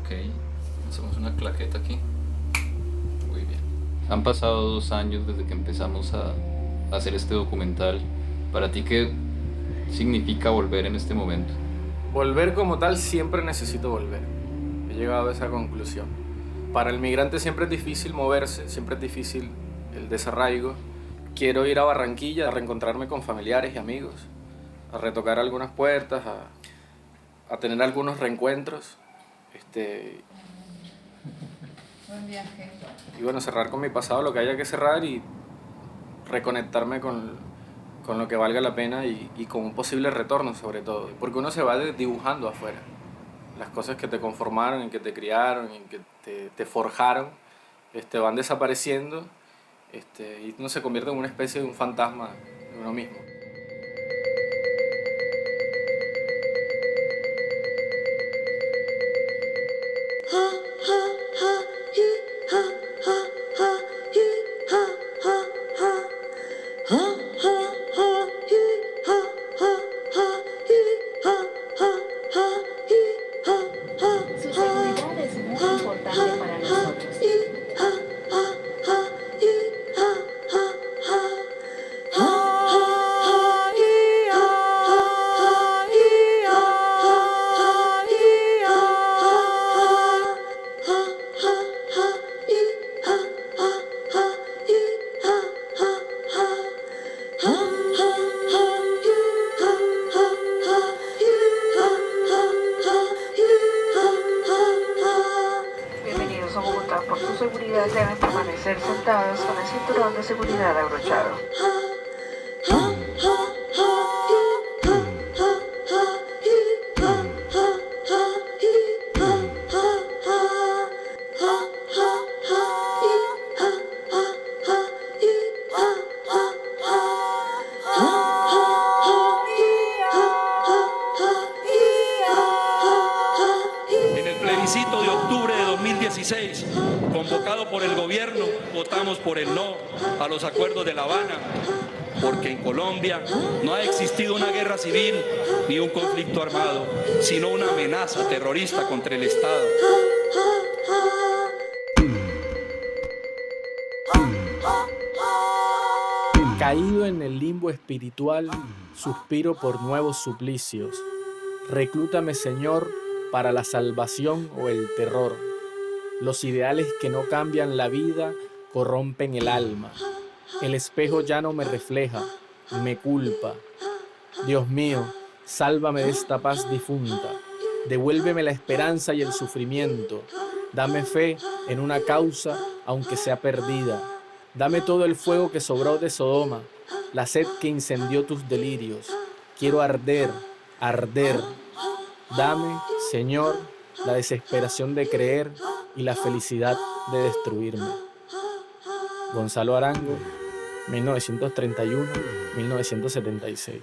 Ok, hacemos una claqueta aquí. Muy bien. Han pasado 2 años desde que empezamos a hacer este documental. ¿Para ti qué significa volver en este momento? Volver como tal, siempre necesito volver. He llegado a esa conclusión. Para el migrante siempre es difícil moverse, siempre es difícil el desarraigo. Quiero ir a Barranquilla a reencontrarme con familiares y amigos, a retocar algunas puertas, a tener algunos reencuentros. Este, Buen viaje. y bueno, cerrar con mi pasado lo que haya que cerrar y reconectarme con lo que valga la pena y con un posible retorno sobre todo. Porque uno se va dibujando afuera. Las cosas que te conformaron, en que te criaron, en que te forjaron, van desapareciendo, y uno se convierte en una especie de un fantasma de uno mismo. Su seguridad es muy importante para nosotros. Bienvenidos a Bogotá. Por su seguridad deben permanecer sentados con el cinturón de seguridad abrochado. En el plebiscito de octubre de 2016, convocado por el gobierno, votamos por el no a los acuerdos de La Habana, porque en Colombia no ha existido una guerra civil ni un conflicto armado, sino una amenaza terrorista contra el Estado. Caído en el limbo espiritual, suspiro por nuevos suplicios. Reclútame, Señor, para la salvación o el terror. Los ideales que no cambian la vida corrompen el alma. El espejo ya no me refleja, me culpa. Dios mío, sálvame de esta paz difunta. Devuélveme la esperanza y el sufrimiento. Dame fe en una causa, aunque sea perdida. Dame todo el fuego que sobró de Sodoma, la sed que incendió tus delirios. Quiero arder, arder. Dame, Señor, la desesperación de creer y la felicidad de destruirme. Gonzalo Arango, 1931-1976.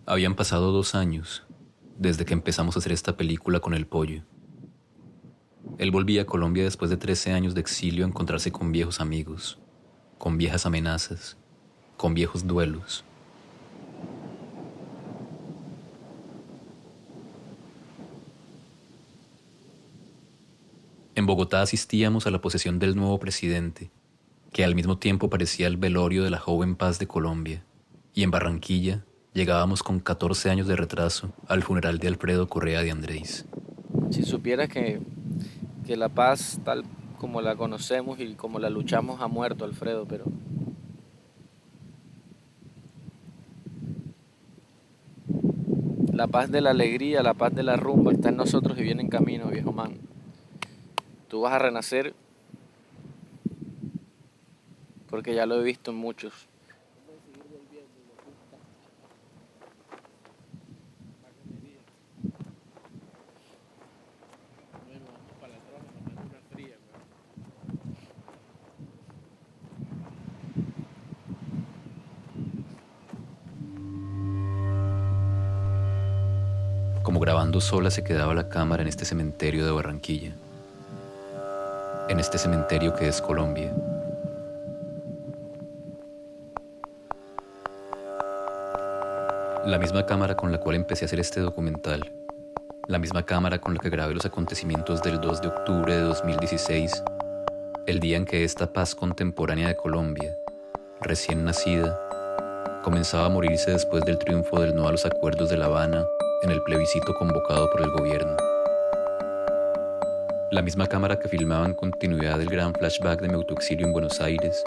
Habían pasado 2 años desde que empezamos a hacer esta película con el pollo. Él volvía a Colombia después de 13 años de exilio a encontrarse con viejos amigos, con viejas amenazas, con viejos duelos. En Bogotá asistíamos a la posesión del nuevo presidente, que al mismo tiempo parecía el velorio de la joven paz de Colombia, y en Barranquilla llegábamos con 14 años de retraso al funeral de Alfredo Correa de Andrés. Si supieras que la paz tal como la conocemos y como la luchamos ha muerto, Alfredo, pero la paz de la alegría, la paz de la rumba está en nosotros y viene en camino, viejo man. Tú vas a renacer porque ya lo he visto en muchos. Como grabando sola se quedaba la cámara en este cementerio de Barranquilla, en este cementerio que es Colombia. La misma cámara con la cual empecé a hacer este documental, la misma cámara con la que grabé los acontecimientos del 2 de octubre de 2016, el día en que esta paz contemporánea de Colombia, recién nacida, comenzaba a morirse después del triunfo del no a los acuerdos de La Habana en el plebiscito convocado por el gobierno. La misma cámara que filmaba en continuidad el gran flashback de mi autoexilio en Buenos Aires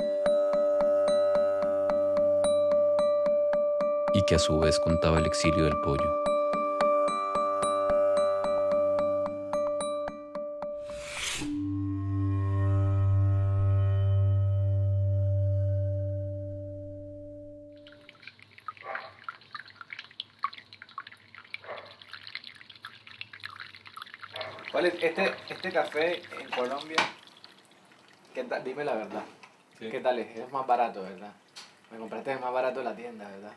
y que a su vez contaba el exilio del pollo. ¿Cuál es este café en Colombia? ¿Qué tal? Dime la verdad. Sí. ¿Qué tal es? Es más barato, ¿verdad? Me compraste el más barato de la tienda, ¿verdad?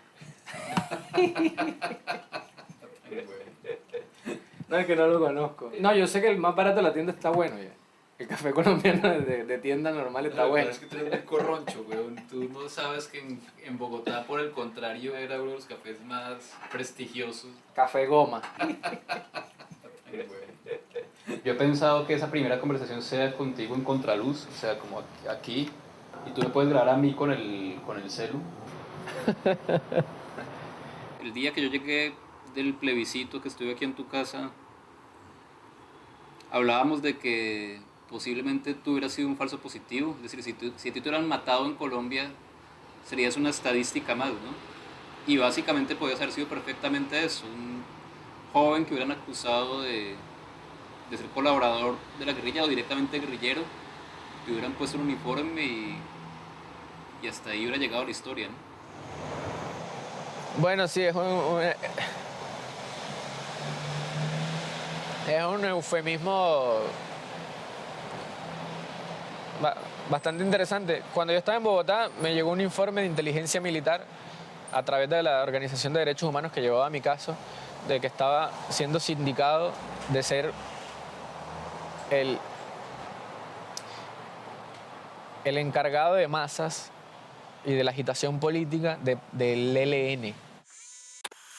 No, es que no lo conozco. No, yo sé que el más barato de la tienda está bueno ya. El café colombiano de tienda normal está bueno. Es que tú eres muy corroncho, weón. Tú no sabes que en Bogotá, por el contrario, era uno de los cafés más prestigiosos. Café Goma. Yo he pensado que esa primera conversación sea contigo en contraluz, o sea, como aquí, y tú me puedes grabar a mí con el celu. El día que yo llegué del plebiscito, que estuve aquí en tu casa, hablábamos de que posiblemente tú hubieras sido un falso positivo, es decir, si a ti te hubieran matado en Colombia, serías una estadística más, ¿no? Y básicamente podías haber sido perfectamente eso, un joven que hubieran acusado de ser colaborador de la guerrilla o directamente guerrillero, que hubieran puesto un uniforme y hasta ahí hubiera llegado la historia, ¿no? Bueno, sí, es un eufemismo bastante interesante. Cuando yo estaba en Bogotá, me llegó un informe de inteligencia militar a través de la Organización de Derechos Humanos que llevaba mi caso, de que estaba siendo sindicado de ser el encargado de masas y de la agitación política del ELN.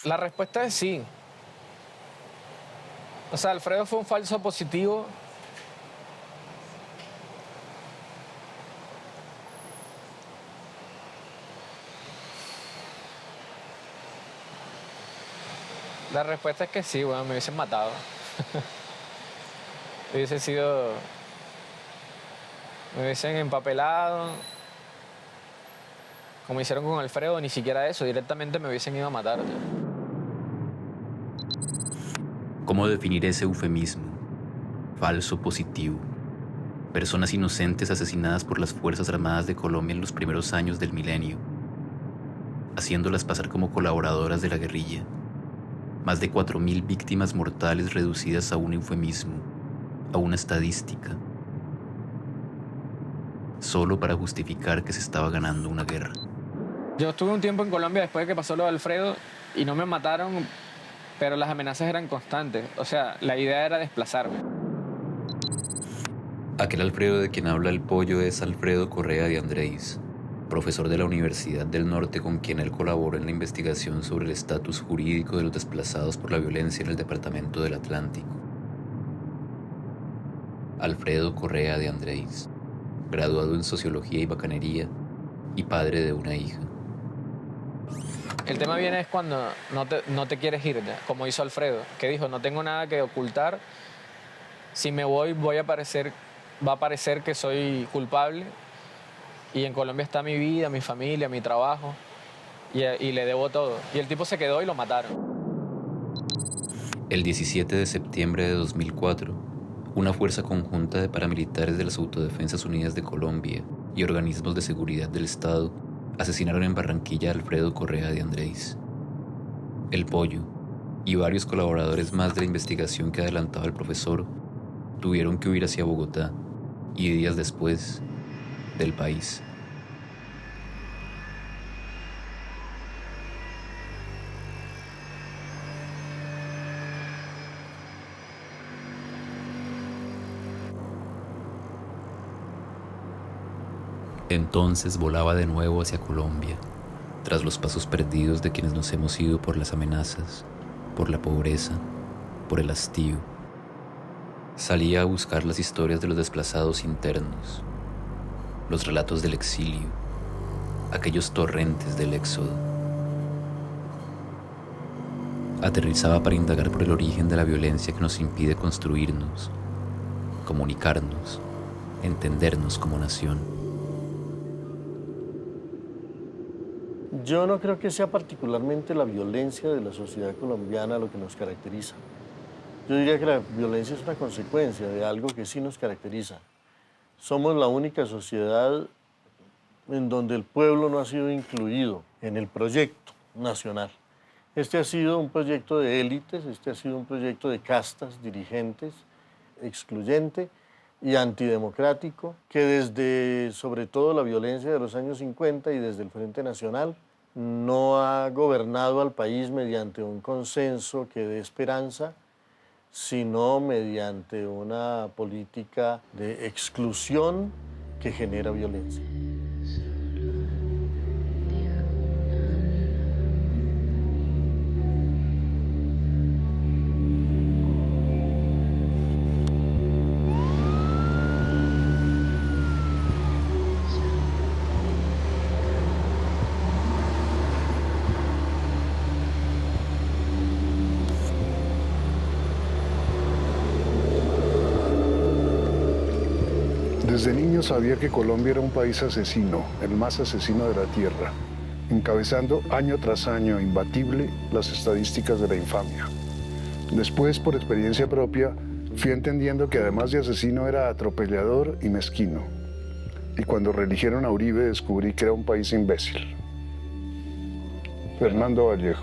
La respuesta es sí. O sea, Alfredo fue un falso positivo. La respuesta es que sí, bueno, me hubiesen matado. Me hubiesen empapelado, como hicieron con Alfredo, ni siquiera eso, directamente me hubiesen ido a matar. ¿Cómo definir ese eufemismo? Falso positivo. Personas inocentes asesinadas por las Fuerzas Armadas de Colombia en los primeros años del milenio, haciéndolas pasar como colaboradoras de la guerrilla. Más de 4.000 víctimas mortales reducidas a un eufemismo, a una estadística, solo para justificar que se estaba ganando una guerra. Yo estuve un tiempo en Colombia después de que pasó lo de Alfredo y no me mataron, pero las amenazas eran constantes. O sea, la idea era desplazarme. Aquel Alfredo de quien habla el pollo es Alfredo Correa de Andrés, profesor de la Universidad del Norte con quien él colaboró en la investigación sobre el estatus jurídico de los desplazados por la violencia en el departamento del Atlántico. Alfredo Correa de Andrés, graduado en Sociología y Bacanería y padre de una hija. El tema viene es cuando no te quieres ir, ya, como hizo Alfredo, que dijo, no tengo nada que ocultar, si me voy va a parecer que soy culpable y en Colombia está mi vida, mi familia, mi trabajo y le debo todo. Y el tipo se quedó y lo mataron. El 17 de septiembre de 2004, una fuerza conjunta de paramilitares de las Autodefensas Unidas de Colombia y organismos de seguridad del Estado asesinaron en Barranquilla a Alfredo Correa de Andrés, el Pollo y varios colaboradores más de la investigación que adelantaba el profesor tuvieron que huir hacia Bogotá y días después del país. Entonces volaba de nuevo hacia Colombia, tras los pasos perdidos de quienes nos hemos ido por las amenazas, por la pobreza, por el hastío. Salía a buscar las historias de los desplazados internos, los relatos del exilio, aquellos torrentes del éxodo. Aterrizaba para indagar por el origen de la violencia que nos impide construirnos, comunicarnos, entendernos como nación. Yo no creo que sea particularmente la violencia de la sociedad colombiana lo que nos caracteriza. Yo diría que la violencia es una consecuencia de algo que sí nos caracteriza. Somos la única sociedad en donde el pueblo no ha sido incluido en el proyecto nacional. Este ha sido un proyecto de élites, este ha sido un proyecto de castas, dirigentes, excluyente y antidemocrático, que desde, sobre todo, la violencia de los años 50 y desde el Frente Nacional, no ha gobernado al país mediante un consenso que dé esperanza, sino mediante una política de exclusión que genera violencia. Desde niño sabía que Colombia era un país asesino, el más asesino de la tierra, encabezando año tras año, imbatible, las estadísticas de la infamia. Después, por experiencia propia, fui entendiendo que además de asesino era atropellador y mezquino. Y cuando reeligieron a Uribe descubrí que era un país imbécil. Fernando Vallejo.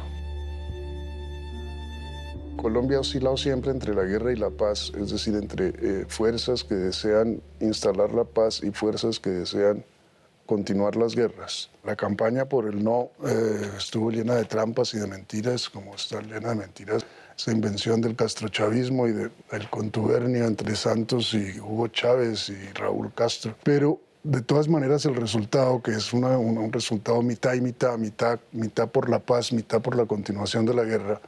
Colombia ha oscilado siempre entre la guerra y la paz, es decir, entre fuerzas que desean instalar la paz y fuerzas que desean continuar las guerras. La campaña por el no estuvo llena de trampas y de mentiras, como está llena de mentiras esa invención del castrochavismo y del contubernio entre Santos y Hugo Chávez y Raúl Castro. Pero de todas maneras el resultado, que es un resultado mitad y mitad, mitad por la paz, mitad por la continuación de la guerra,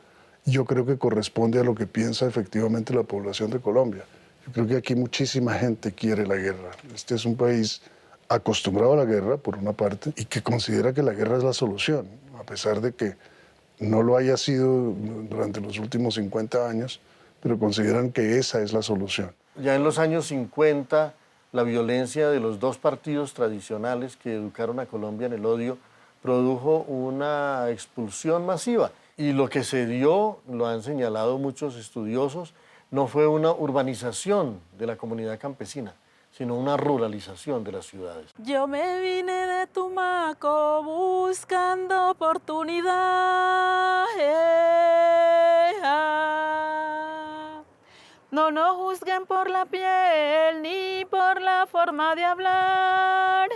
yo creo que corresponde a lo que piensa efectivamente la población de Colombia. Yo creo que aquí muchísima gente quiere la guerra. Este es un país acostumbrado a la guerra, por una parte, y que considera que la guerra es la solución, a pesar de que no lo haya sido durante los últimos 50 años, pero consideran que esa es la solución. Ya en los años 50, la violencia de los dos partidos tradicionales que educaron a Colombia en el odio produjo una expulsión masiva. Y lo que se dio, lo han señalado muchos estudiosos, no fue una urbanización de la comunidad campesina, sino una ruralización de las ciudades. Yo me vine de Tumaco buscando oportunidad. No nos juzguen por la piel ni por la forma de hablar.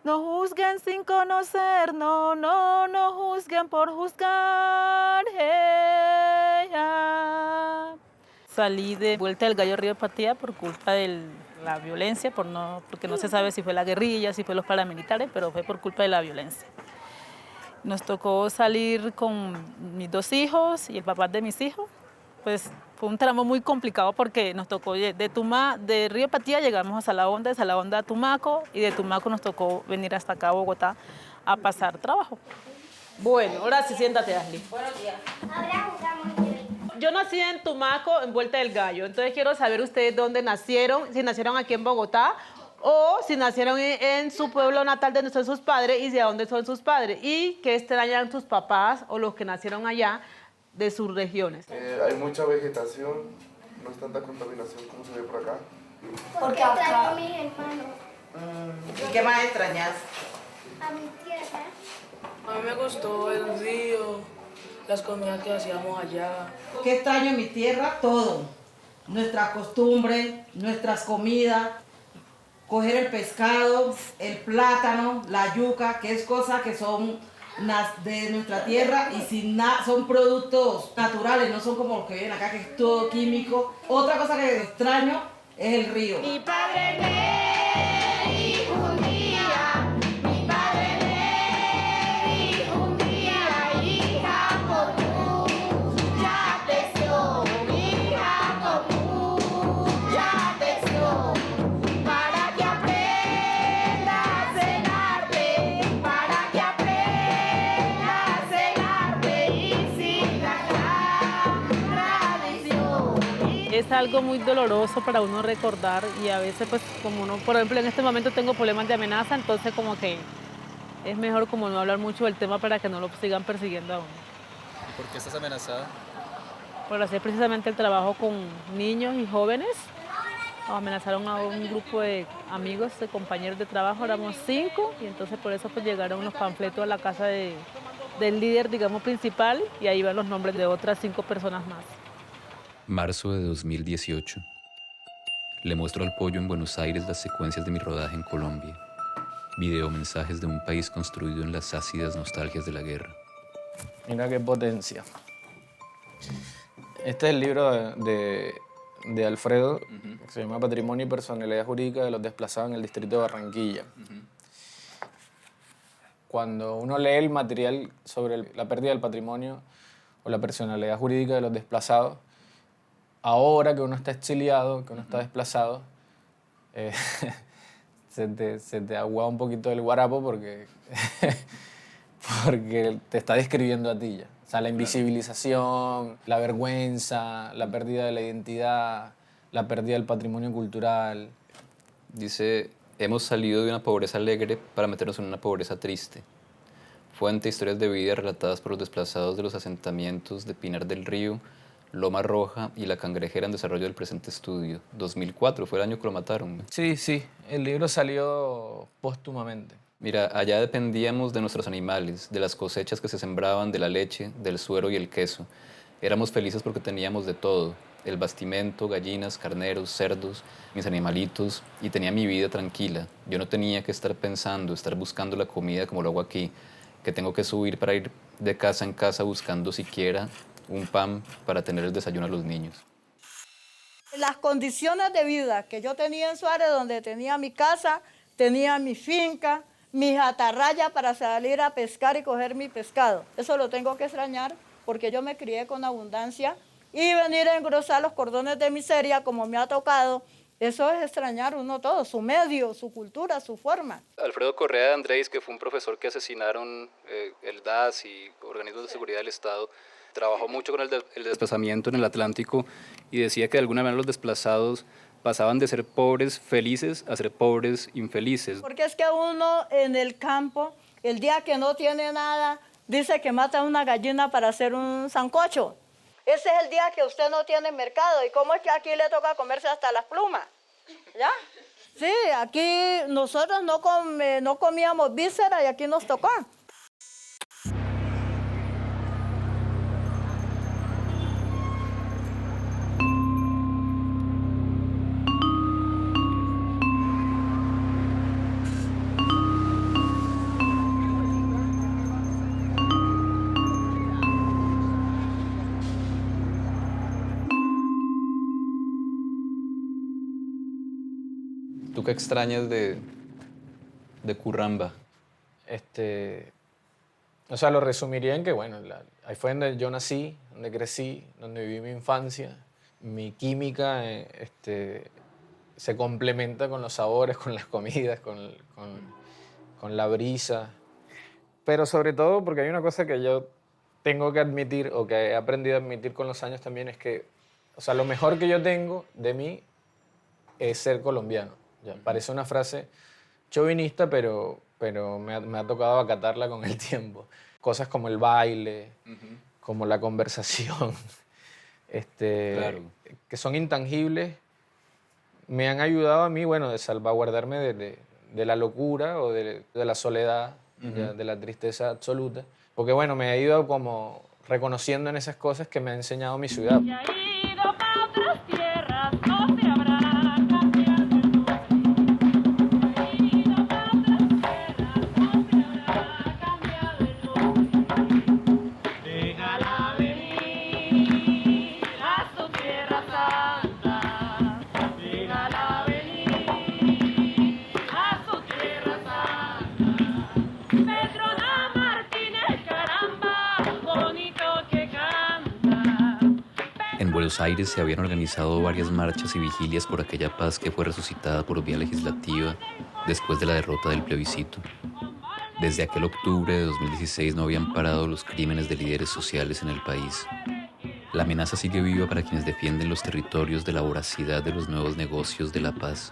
No juzguen sin conocer, no juzguen por juzgar. Salí de Vuelta del Gallo Río Patia por culpa de la violencia, porque no se sabe si fue la guerrilla, si fue los paramilitares, pero fue por culpa de la violencia. Nos tocó salir con mis dos hijos y el papá de mis hijos. Pues fue un tramo muy complicado porque nos tocó de Río Patia llegamos a Salahonda, de Salahonda a Tumaco y de Tumaco nos tocó venir hasta acá a Bogotá a pasar trabajo. Bueno, ahora sí, siéntate, Ashley. Buenos días. Ahora jugamos. Yo nací en Tumaco, en Vuelta del Gallo, entonces quiero saber ustedes dónde nacieron, si nacieron aquí en Bogotá o si nacieron en su pueblo natal de donde son sus padres y de dónde son sus padres y qué extrañan sus papás o los que nacieron allá de sus regiones. Hay mucha vegetación, no es tanta contaminación como se ve por acá. Porque extraño a mis hermanos, ¿Y qué más extrañas? a mi tierra. A mí me gustó el río, las comidas que hacíamos allá. ¿Qué extraño en mi tierra? Todo. Nuestras costumbres, nuestras comidas, coger el pescado, el plátano, la yuca, que es cosa que son de nuestra tierra y son productos naturales, no son como los que vienen acá, que es todo químico. Otra cosa que extraño es el río. Mi padre me dijo un día, mi padre me dijo un día, hija, por tú ya creció, hija, por tú ya creció, para que aprendas el arte, para que aprendas el arte y sigas la tradición. Es algo muy doloroso para uno recordar y a veces pues como uno, por ejemplo en este momento tengo problemas de amenaza, entonces como que es mejor como no hablar mucho del tema para que no lo sigan persiguiendo a uno. ¿Por qué estás amenazada? Por hacer precisamente el trabajo con niños y jóvenes. Amenazaron a un grupo de amigos, de compañeros de trabajo, éramos 5 y entonces por eso pues llegaron unos panfletos a la casa del líder, digamos, principal y ahí van los nombres de otras 5 personas más. Marzo de 2018. Le muestro al pollo en Buenos Aires las secuencias de mi rodaje en Colombia. Videomensajes de un país construido en las ácidas nostalgias de la guerra. Mira qué potencia. Este es el libro de Alfredo, que se llama Patrimonio y Personalidad Jurídica de los Desplazados en el Distrito de Barranquilla. Cuando uno lee el material sobre la pérdida del patrimonio o la personalidad jurídica de los desplazados, ahora que uno está exiliado, que uno está desplazado, se te agua un poquito el guarapo porque te está describiendo a ti ya. O sea, la invisibilización, la vergüenza, la pérdida de la identidad, la pérdida del patrimonio cultural. Dice, hemos salido de una pobreza alegre para meternos en una pobreza triste. Fuente, historias de vida relatadas por los desplazados de los asentamientos de Pinar del Río, Loma Roja y La Cangrejera en desarrollo del presente estudio. 2004 fue el año que lo mataron. Sí, el libro salió póstumamente. Mira, allá dependíamos de nuestros animales, de las cosechas que se sembraban, de la leche, del suero y el queso. Éramos felices porque teníamos de todo, el bastimento, gallinas, carneros, cerdos, mis animalitos, y tenía mi vida tranquila. Yo no tenía que estar pensando, estar buscando la comida como lo hago aquí, que tengo que subir para ir de casa en casa buscando siquiera un pan para tener el desayuno a los niños. Las condiciones de vida que yo tenía en Suárez, donde tenía mi casa, tenía mi finca, mis atarrayas para salir a pescar y coger mi pescado. Eso lo tengo que extrañar porque yo me crié con abundancia y venir a engrosar los cordones de miseria como me ha tocado, eso es extrañar uno todo, su medio, su cultura, su forma. Alfredo Correa de Andrés, que fue un profesor que asesinaron el DAS y organismos de seguridad del Estado, trabajó mucho con el desplazamiento en el Atlántico y decía que de alguna manera los desplazados pasaban de ser pobres felices a ser pobres infelices. Porque es que uno en el campo, el día que no tiene nada, dice que mata una gallina para hacer un sancocho. Ese es el día que usted no tiene mercado. ¿Y cómo es que aquí le toca comerse hasta las plumas? ¿Ya? Sí, aquí nosotros no comíamos vísceras y aquí nos tocó. ¿Tú qué extrañas de Curramba? O sea, lo resumiría en que, bueno, ahí fue donde yo nací, donde crecí, donde viví mi infancia. Mi química se complementa con los sabores, con las comidas, con la brisa. Pero sobre todo porque hay una cosa que yo tengo que admitir, o que he aprendido a admitir con los años también, es que, o sea, lo mejor que yo tengo de mí es ser colombiano. Ya, parece una frase chauvinista, pero me ha tocado acatarla con el tiempo. Cosas como el baile, como la conversación, Claro. que son intangibles, me han ayudado a mí, bueno, de salvaguardarme de la locura o de la soledad, ya, de la tristeza absoluta. Porque, bueno, me he ido como reconociendo en esas cosas que me ha enseñado mi ciudad. En Buenos Aires se habían organizado varias marchas y vigilias por aquella paz que fue resucitada por vía legislativa después de la derrota del plebiscito. Desde aquel octubre de 2016 no habían parado los crímenes de líderes sociales en el país. La amenaza sigue viva para quienes defienden los territorios de la voracidad de los nuevos negocios de la paz.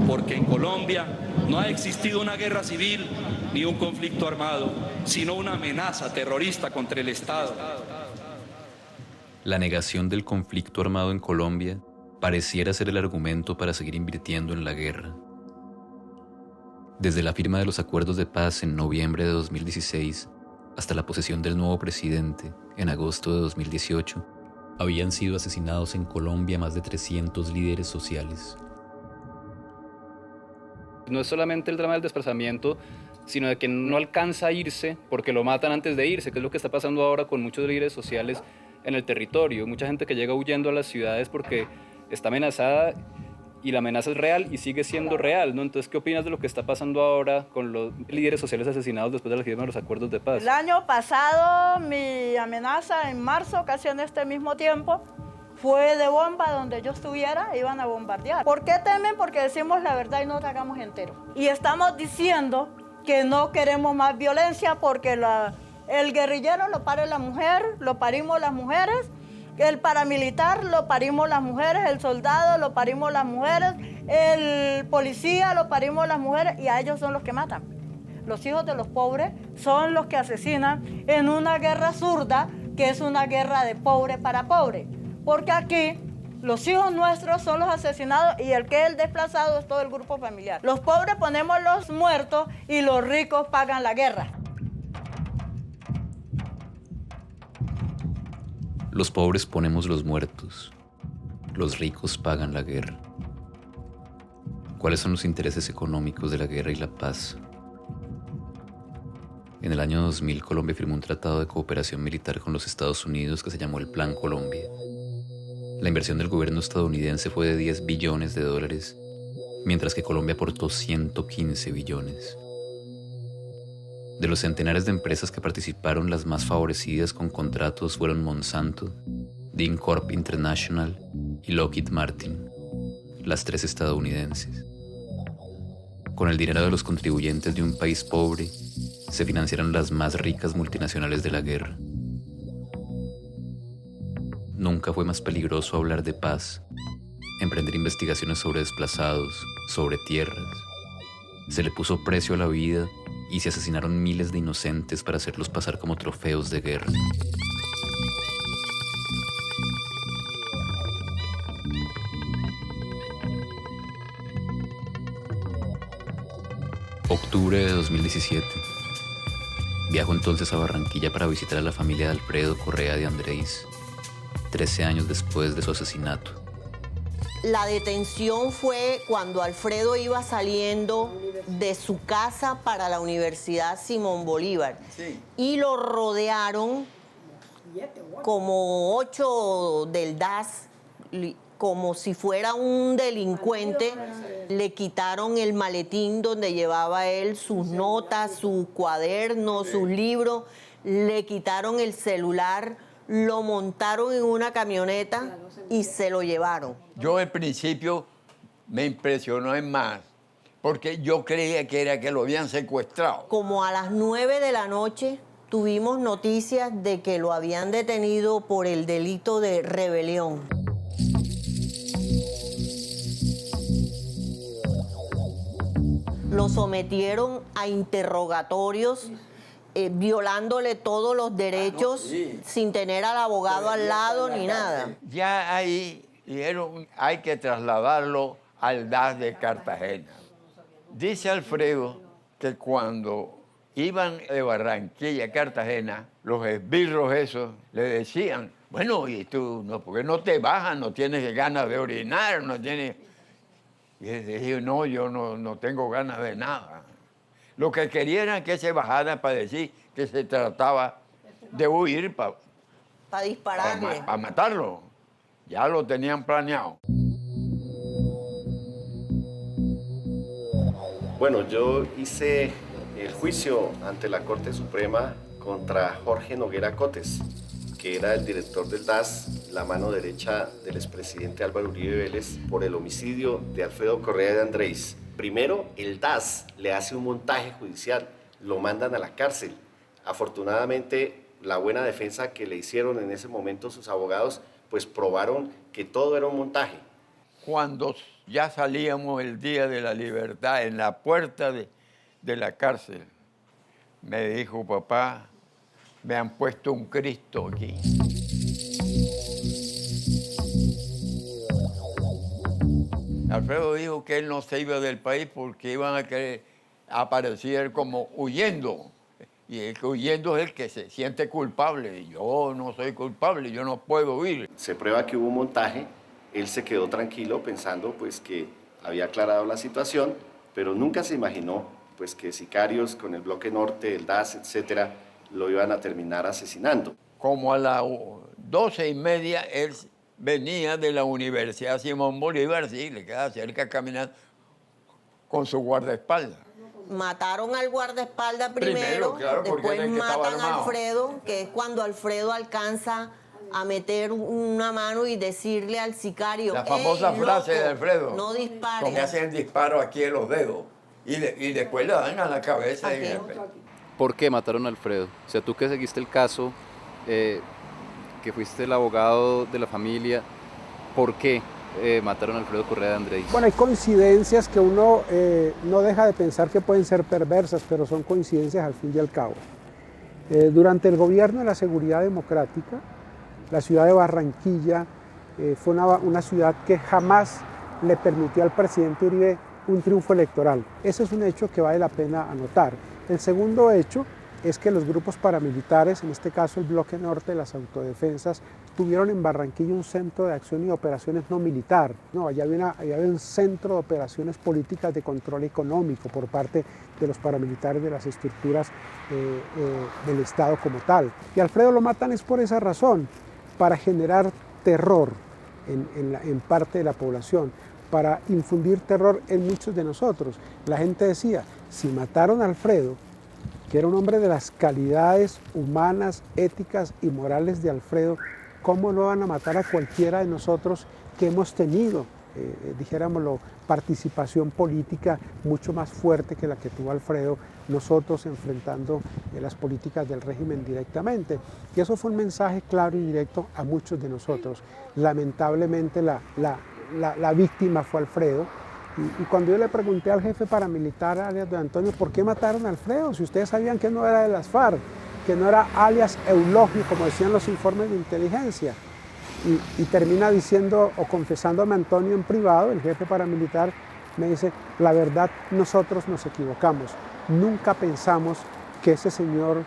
Porque en Colombia no ha existido una guerra civil ni un conflicto armado, sino una amenaza terrorista contra el Estado. La negación del conflicto armado en Colombia pareciera ser el argumento para seguir invirtiendo en la guerra. Desde la firma de los acuerdos de paz en noviembre de 2016 hasta la posesión del nuevo presidente en agosto de 2018, habían sido asesinados en Colombia más de 300 líderes sociales. No es solamente el drama del desplazamiento, sino de que no alcanza a irse porque lo matan antes de irse, que es lo que está pasando ahora con muchos líderes sociales en el territorio. Mucha gente que llega huyendo a las ciudades porque está amenazada y la amenaza es real y sigue siendo real, ¿no? Entonces, ¿qué opinas de lo que está pasando ahora con los líderes sociales asesinados después de la firma de los acuerdos de paz? El año pasado mi amenaza en marzo, casi en este mismo tiempo, fue de bomba. Donde yo estuviera iban a bombardear. ¿Por qué temen? Porque decimos la verdad y no tragamos entero. Y estamos diciendo que no queremos más violencia porque el guerrillero lo pare la mujer, lo parimos las mujeres, el paramilitar lo parimos las mujeres, el soldado lo parimos las mujeres, el policía lo parimos las mujeres y a ellos son los que matan. Los hijos de los pobres son los que asesinan en una guerra zurda que es una guerra de pobre para pobre. Porque aquí los hijos nuestros son los asesinados y el que es el desplazado es todo el grupo familiar. Los pobres ponemos los muertos y los ricos pagan la guerra. Los pobres ponemos los muertos, los ricos pagan la guerra. ¿Cuáles son los intereses económicos de la guerra y la paz? En el año 2000, Colombia firmó un tratado de cooperación militar con los Estados Unidos que se llamó el Plan Colombia. La inversión del gobierno estadounidense fue de $10 billones, mientras que Colombia aportó 115 billones. De los centenares de empresas que participaron, las más favorecidas con contratos fueron Monsanto, Dean Corp International y Lockheed Martin, las tres estadounidenses. Con el dinero de los contribuyentes de un país pobre, se financiaron las más ricas multinacionales de la guerra. Nunca fue más peligroso hablar de paz, emprender investigaciones sobre desplazados, sobre tierras. Se le puso precio a la vida y se asesinaron miles de inocentes para hacerlos pasar como trofeos de guerra. Octubre de 2017. Viajo entonces a Barranquilla para visitar a la familia de Alfredo Correa de Andrés, 13 años después de su asesinato. La detención fue cuando Alfredo iba saliendo de su casa para la Universidad Simón Bolívar. Sí. Y lo rodearon como 8 del DAS, como si fuera un delincuente. Le quitaron el maletín donde llevaba él sus notas, su cuaderno, sus libros. Le quitaron el celular, lo montaron en una camioneta y se lo llevaron. Yo al principio me impresionó en más, porque yo creía que era que lo habían secuestrado. Como a las 9 de la noche tuvimos noticias de que lo habían detenido por el delito de rebelión. Lo sometieron a interrogatorios, violándole todos los derechos, sin tener al abogado al lado ni nada. Ya ahí dijeron, hay que trasladarlo al DAS de Cartagena. Dice Alfredo que cuando iban de Barranquilla a Cartagena, los esbirros esos le decían, bueno, y tú, no, ¿por qué no te bajas? No tienes ganas de orinar, no tienes... Y él decía, no, yo no tengo ganas de nada. Lo que querían era que se bajara para decir que se trataba de huir para dispararle. Para matarlo. Ya lo tenían planeado. Bueno, yo hice el juicio ante la Corte Suprema contra Jorge Noguera Cotes, que era el director del DAS, la mano derecha del expresidente Álvaro Uribe Vélez, por el homicidio de Alfredo Correa de Andrés. Primero, el DAS le hace un montaje judicial, lo mandan a la cárcel. Afortunadamente, la buena defensa que le hicieron en ese momento sus abogados, pues probaron que todo era un montaje. Cuando ya salíamos el día de la libertad, en la puerta de la cárcel, me dijo, papá, me han puesto un Cristo aquí. Alfredo dijo que él no se iba del país porque iban a querer aparecer como huyendo. Y el que huyendo es el que se siente culpable. Yo no soy culpable, yo no puedo huir. Se prueba que hubo un montaje, él se quedó tranquilo pensando pues que había aclarado la situación, pero nunca se imaginó pues que sicarios con el Bloque Norte, el DAS, etcétera, lo iban a terminar asesinando. Como a las 12:30, él venía de la Universidad Simón Bolívar, sí, le queda cerca caminando con su guardaespaldas. Mataron al guardaespaldas primero, claro, después matan a armado. Alfredo, que es cuando Alfredo alcanza a meter una mano y decirle al sicario, La famosa frase de Alfredo, no dispares. porque hacen disparo aquí en los dedos y después le dan a la cabeza. ¿Por qué mataron a Alfredo? O sea, tú que seguiste el caso, que fuiste el abogado de la familia, ¿por qué mataron a Alfredo Correa de Andrés? Bueno, hay coincidencias que uno no deja de pensar que pueden ser perversas, pero son coincidencias al fin y al cabo. Durante el gobierno de la Seguridad Democrática, la ciudad de Barranquilla fue una ciudad que jamás le permitió al presidente Uribe un triunfo electoral. Ese es un hecho que vale la pena anotar. El segundo hecho es que los grupos paramilitares, en este caso el Bloque Norte de las Autodefensas, tuvieron en Barranquilla un centro de acción y operaciones no militar. No, allá había un centro de operaciones políticas de control económico por parte de los paramilitares de las estructuras del Estado como tal. Y Alfredo lo matan es por esa razón, para generar terror en parte de la población, para infundir terror en muchos de nosotros. La gente decía, si mataron a Alfredo, que era un hombre de las calidades humanas, éticas y morales de Alfredo, ¿cómo no van a matar a cualquiera de nosotros que hemos tenido, dijéramoslo, participación política mucho más fuerte que la que tuvo Alfredo, nosotros enfrentando las políticas del régimen directamente? Y eso fue un mensaje claro y directo a muchos de nosotros. Lamentablemente la víctima fue Alfredo. Y cuando yo le pregunté al jefe paramilitar, alias don Antonio, ¿por qué mataron a Alfredo? Si ustedes sabían que no era de las FARC, que no era alias Eulogio, como decían los informes de inteligencia. Y termina diciendo o confesándome Antonio en privado, el jefe paramilitar, me dice, la verdad, nosotros nos equivocamos. Nunca pensamos que ese señor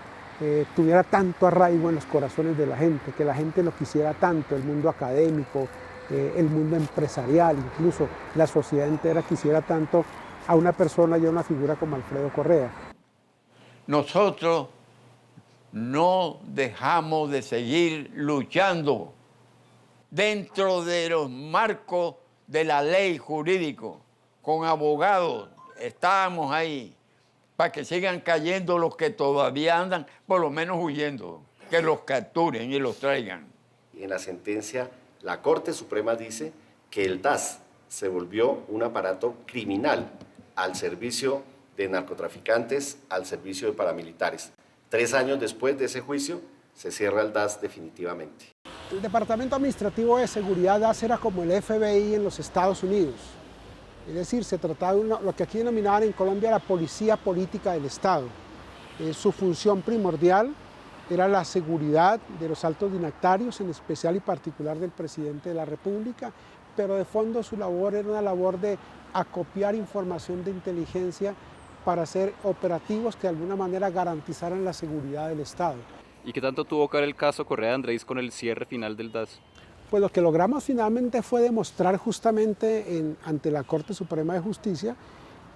tuviera tanto arraigo en los corazones de la gente, que la gente lo quisiera tanto, el mundo académico, el mundo empresarial, incluso la sociedad entera quisiera tanto a una persona y a una figura como Alfredo Correa. Nosotros no dejamos de seguir luchando dentro de los marcos de la ley jurídico, con abogados, estábamos ahí, para que sigan cayendo los que todavía andan, por lo menos huyendo, que los capturen y los traigan. En la sentencia, la Corte Suprema dice que el DAS se volvió un aparato criminal al servicio de narcotraficantes, al servicio de paramilitares. 3 años después de ese juicio, se cierra el DAS definitivamente. El Departamento Administrativo de Seguridad DAS era como el FBI en los Estados Unidos. Es decir, se trataba de lo que aquí denominaban en Colombia la policía política del Estado. Su función primordial era la seguridad de los altos dignatarios, en especial y particular del presidente de la República, pero de fondo su labor era una labor de acopiar información de inteligencia para hacer operativos que de alguna manera garantizaran la seguridad del Estado. ¿Y qué tanto tuvo que ver el caso Correa de Andrés con el cierre final del DAS? Pues lo que logramos finalmente fue demostrar justamente ante la Corte Suprema de Justicia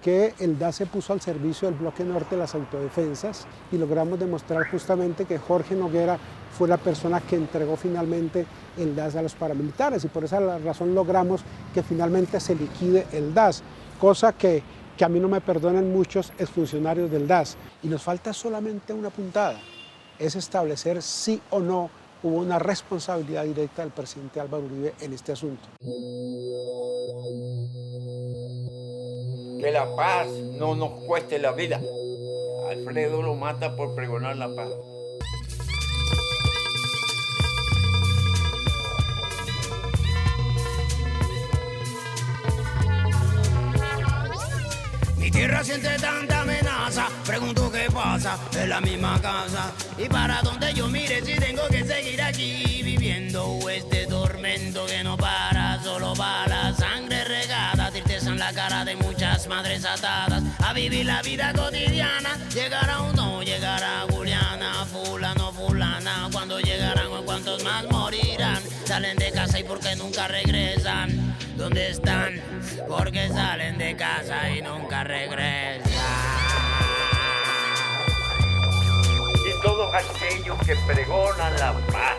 que el DAS se puso al servicio del bloque norte de las autodefensas y logramos demostrar justamente que Jorge Noguera fue la persona que entregó finalmente el DAS a los paramilitares y por esa razón logramos que finalmente se liquide el DAS, cosa que a mí no me perdonan muchos exfuncionarios del DAS. Y nos falta solamente una puntada, es establecer sí o no hubo una responsabilidad directa del presidente Álvaro Uribe en este asunto. Que la paz no nos cueste la vida. Alfredo lo mata por pregonar la paz. Mi tierra siente tanta amenaza, pregunto qué pasa en la misma casa. Y para donde yo mire si tengo que seguir aquí viviendo este tormento que no para, solo va la sangre regada, tristeza en la cara de muchas madres atadas a vivir la vida cotidiana. Llegará o no llegará Juliana, fulano, fulana, cuando llegarán o cuántos más morirán. Salen de casa y porque nunca regresan. ¿Dónde están? Porque salen de casa y nunca regresan. Y todos aquellos que pregonan la paz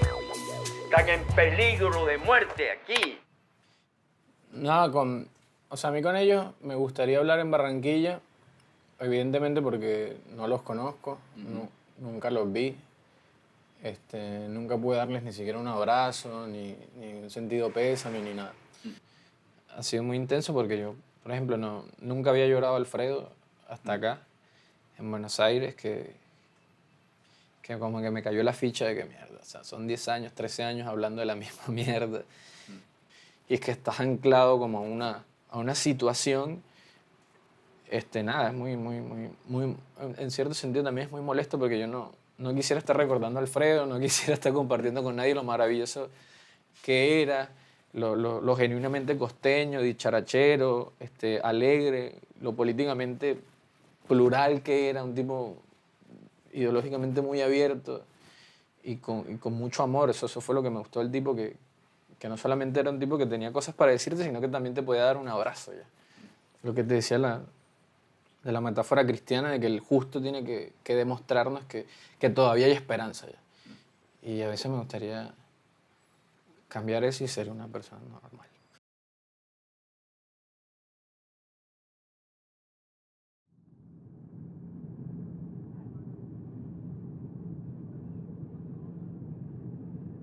están en peligro de muerte aquí. Nada, a mí con ellos me gustaría hablar en Barranquilla, evidentemente porque no los conozco, nunca los vi. Nunca pude darles ni siquiera un abrazo, ni un sentido pésame, ni nada. Ha sido muy intenso porque yo, por ejemplo, nunca había llorado a Alfredo hasta acá, en Buenos Aires, que como que me cayó la ficha de que mierda, o sea, son 10 años, 13 años hablando de la misma mierda. Y es que estás anclado como a una situación, nada, es muy, en cierto sentido también es muy molesto porque yo no quisiera estar recordando a Alfredo, no quisiera estar compartiendo con nadie lo maravilloso que era, lo genuinamente costeño, dicharachero, alegre, lo políticamente plural que era, un tipo ideológicamente muy abierto y con mucho amor. Eso fue lo que me gustó del tipo, que no solamente era un tipo que tenía cosas para decirte, sino que también te podía dar un abrazo. Ya. Lo que te decía de la metáfora cristiana de que el justo tiene que demostrarnos que todavía hay esperanza. Ya. Y a veces me gustaría cambiar eso y ser una persona normal.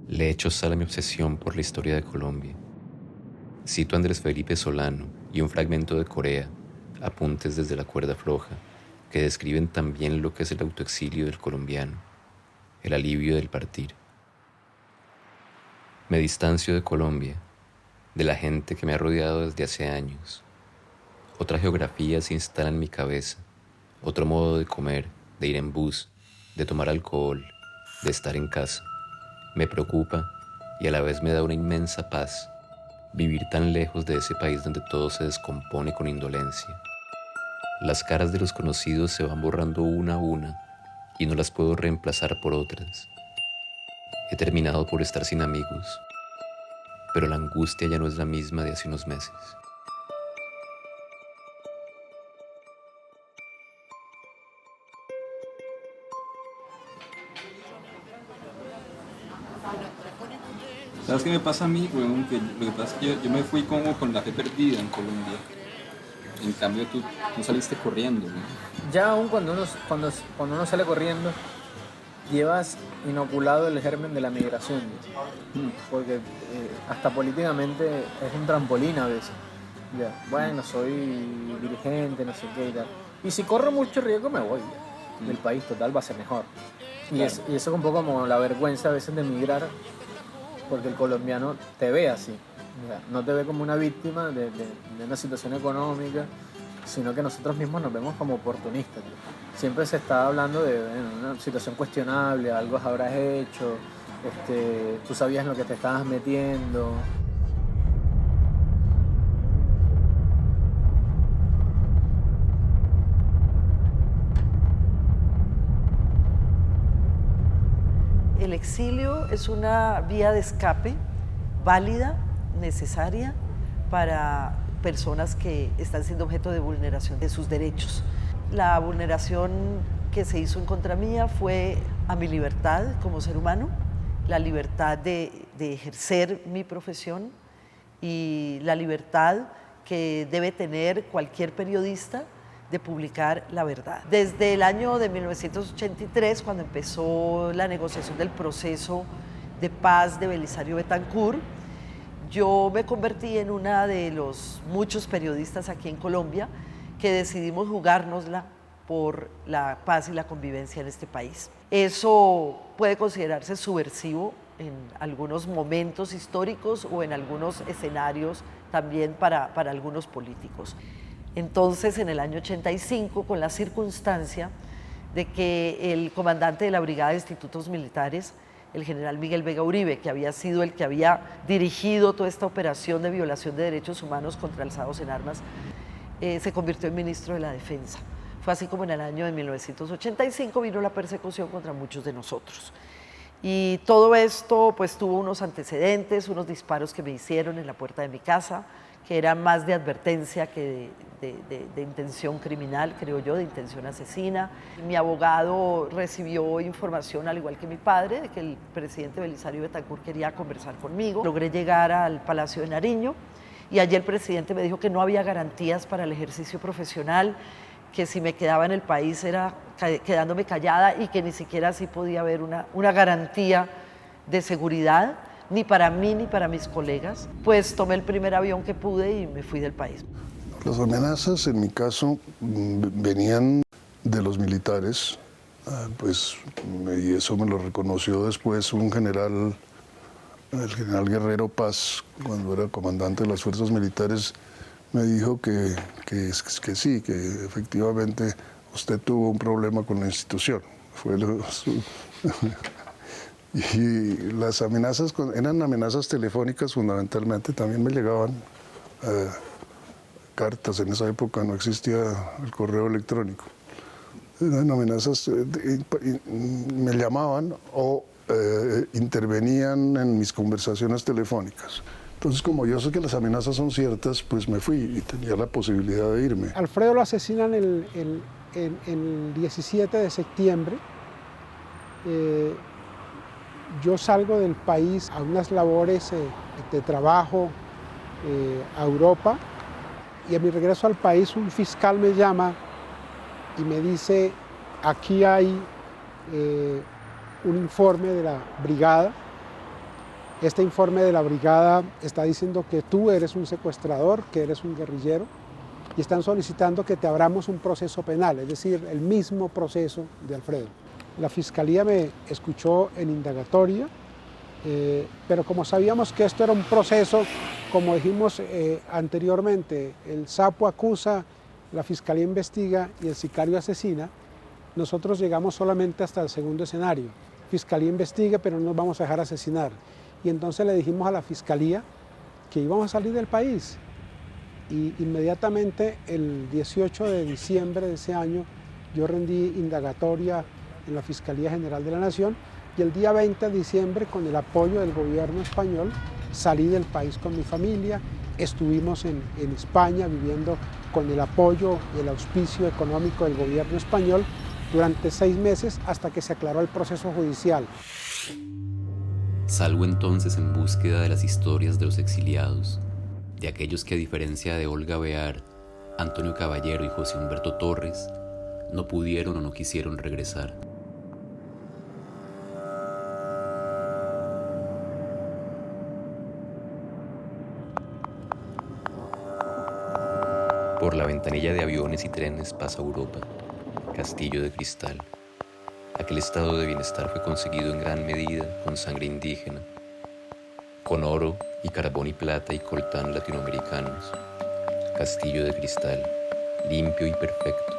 Le echo sal a mi obsesión por la historia de Colombia. Cito a Andrés Felipe Solano y un fragmento de Corea, Apuntes desde la cuerda floja, que describen también lo que es el autoexilio del colombiano, el alivio del partir. Me distancio de Colombia, de la gente que me ha rodeado desde hace años. Otra geografía se instala en mi cabeza, otro modo de comer, de ir en bus, de tomar alcohol, de estar en casa. Me preocupa y a la vez me da una inmensa paz vivir tan lejos de ese país donde todo se descompone con indolencia. Las caras de los conocidos se van borrando una a una y no las puedo reemplazar por otras. He terminado por estar sin amigos, pero la angustia ya no es la misma de hace unos meses. ¿Sabes qué me pasa a mí, weón? Que lo que pasa es que yo me fui como con la fe perdida en Colombia. En cambio, tú saliste corriendo, ¿no? Ya aún cuando uno sale corriendo, llevas inoculado el germen de la migración. Porque hasta políticamente es un trampolín a veces. Ya. Bueno, soy dirigente, no sé qué y tal. Y si corro mucho riesgo me voy ya. Del país, total, va a ser mejor. Y eso es un poco como la vergüenza a veces de emigrar, porque el colombiano te ve así. No te ve como una víctima de una situación económica, sino que nosotros mismos nos vemos como oportunistas. Siempre se está hablando de una situación cuestionable, algo habrás hecho, tú sabías en lo que te estabas metiendo. El exilio es una vía de escape válida, necesaria para personas que están siendo objeto de vulneración de sus derechos. La vulneración que se hizo en contra mía fue a mi libertad como ser humano, la libertad de ejercer mi profesión y la libertad que debe tener cualquier periodista de publicar la verdad. Desde el año de 1983, cuando empezó la negociación del proceso de paz de Belisario Betancur, yo me convertí en una de los muchos periodistas aquí en Colombia que decidimos jugárnosla por la paz y la convivencia en este país. Eso puede considerarse subversivo en algunos momentos históricos o en algunos escenarios también para algunos políticos. Entonces, en el año 85, con la circunstancia de que el comandante de la Brigada de Institutos Militares, el general Miguel Vega Uribe, que había sido el que había dirigido toda esta operación de violación de derechos humanos contra alzados en armas, se convirtió en ministro de la Defensa. Fue así como en el año de 1985 vino la persecución contra muchos de nosotros. Y todo esto pues tuvo unos antecedentes, unos disparos que me hicieron en la puerta de mi casa, que eran más de advertencia que de intención criminal, creo yo, de intención asesina. Mi abogado recibió información, al igual que mi padre, de que el presidente Belisario Betancur quería conversar conmigo. Logré llegar al Palacio de Nariño y allí el presidente me dijo que no había garantías para el ejercicio profesional, que si me quedaba en el país era quedándome callada y que ni siquiera así podía haber una garantía de seguridad, ni para mí ni para mis colegas. Pues tomé el primer avión que pude y me fui del país. Las amenazas, en mi caso, venían de los militares, pues, y eso me lo reconoció después un general, el general Guerrero Paz, cuando era comandante de las fuerzas militares, me dijo que sí, que efectivamente usted tuvo un problema con la institución. Y las amenazas eran amenazas telefónicas fundamentalmente, también me llegaban cartas, en esa época no existía el correo electrónico. Eran amenazas, me llamaban o intervenían en mis conversaciones telefónicas. Entonces, como yo sé que las amenazas son ciertas, pues me fui y tenía la posibilidad de irme. Alfredo lo asesinan el 17 de septiembre. Yo salgo del país a unas labores de trabajo a Europa, y a mi regreso al país un fiscal me llama y me dice: aquí hay un informe de la brigada. Este informe de la brigada está diciendo que tú eres un secuestrador, que eres un guerrillero, y están solicitando que te abramos un proceso penal, es decir, el mismo proceso de Alfredo. La fiscalía me escuchó en indagatoria, pero como sabíamos que esto era un proceso, como dijimos anteriormente, el sapo acusa, la fiscalía investiga y el sicario asesina, nosotros llegamos solamente hasta el segundo escenario. Fiscalía investiga, pero no nos vamos a dejar asesinar. Y entonces le dijimos a la fiscalía que íbamos a salir del país. Y inmediatamente, el 18 de diciembre de ese año, yo rendí indagatoria en la Fiscalía General de la Nación, y el día 20 de diciembre, con el apoyo del gobierno español, salí del país con mi familia. Estuvimos en España viviendo con el apoyo y el auspicio económico del gobierno español durante 6 meses hasta que se aclaró el proceso judicial. Salgo entonces en búsqueda de las historias de los exiliados, de aquellos que, a diferencia de Olga Bear, Antonio Caballero y José Humberto Torres, no pudieron o no quisieron regresar. Por la ventanilla de aviones y trenes pasa Europa, castillo de cristal. aquel estado de bienestar fue conseguido en gran medida con sangre indígena, con oro y carbón y plata y coltán latinoamericanos. Castillo de cristal, limpio y perfecto,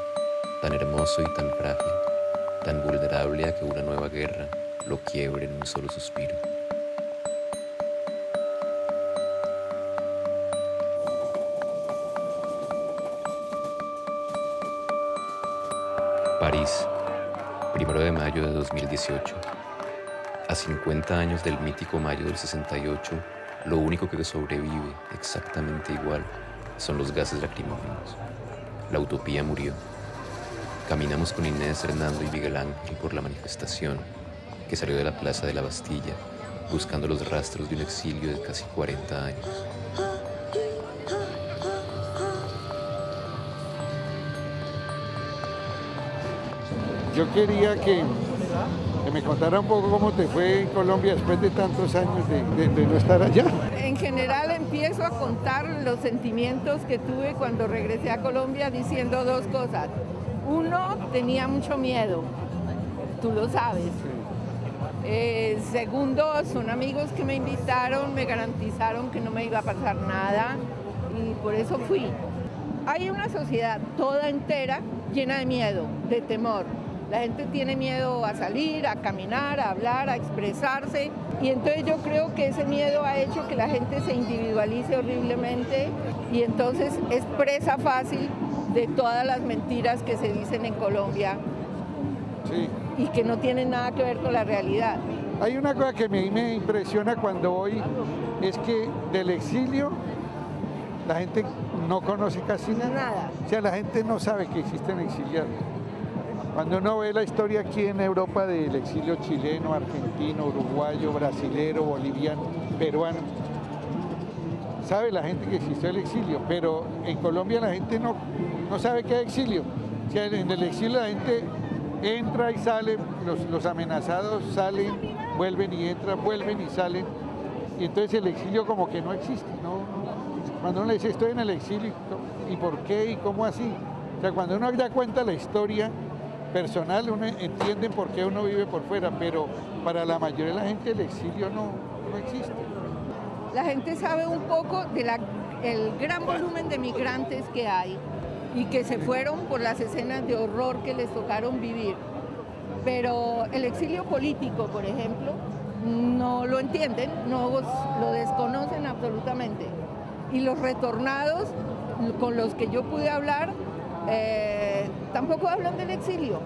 tan hermoso y tan frágil, tan vulnerable a que una nueva guerra lo quiebre en un solo suspiro. París, 1 de mayo de 2018. A 50 años del mítico mayo del 68, lo único que sobrevive exactamente igual son los gases lacrimógenos. La utopía murió. Caminamos con Inés, Hernando y Miguel Ángel por la manifestación que salió de la Plaza de la Bastilla, buscando los rastros de un exilio de casi 40 años. Yo quería que me contara un poco cómo te fue en Colombia después de tantos años de no estar allá. En general empiezo a contar los sentimientos que tuve cuando regresé a Colombia diciendo dos cosas. Uno, tenía mucho miedo, tú lo sabes. Segundo, son amigos que me invitaron, me garantizaron que no me iba a pasar nada y por eso fui. Hay una sociedad toda entera llena de miedo, de temor. La gente tiene miedo a salir, a caminar, a hablar, a expresarse. Y entonces yo creo que ese miedo ha hecho que la gente se individualice horriblemente y entonces es presa fácil de todas las mentiras que se dicen en Colombia y que no tienen nada que ver con la realidad. Hay una cosa que a mí me impresiona cuando voy, es que del exilio la gente no conoce casi nada. O sea, la gente no sabe que existen exiliados. Cuando uno ve la historia aquí en Europa del exilio chileno, argentino, uruguayo, brasilero, boliviano, peruano, sabe la gente que existió el exilio, pero en Colombia la gente no sabe qué es exilio. O sea, en el exilio la gente entra y sale, los amenazados salen, vuelven y entran, vuelven y salen, y entonces el exilio como que no existe, ¿no? Cuando uno le dice estoy en el exilio, ¿y por qué? ¿Y cómo así? O sea, cuando uno da cuenta la historia personal, uno entiende por qué uno vive por fuera, pero para la mayoría de la gente el exilio no existe. La gente sabe un poco del gran volumen de migrantes que hay y que se fueron por las escenas de horror que les tocaron vivir. Pero el exilio político, por ejemplo, no lo entienden, lo desconocen absolutamente. Y los retornados con los que yo pude hablar tampoco hablan del exilio,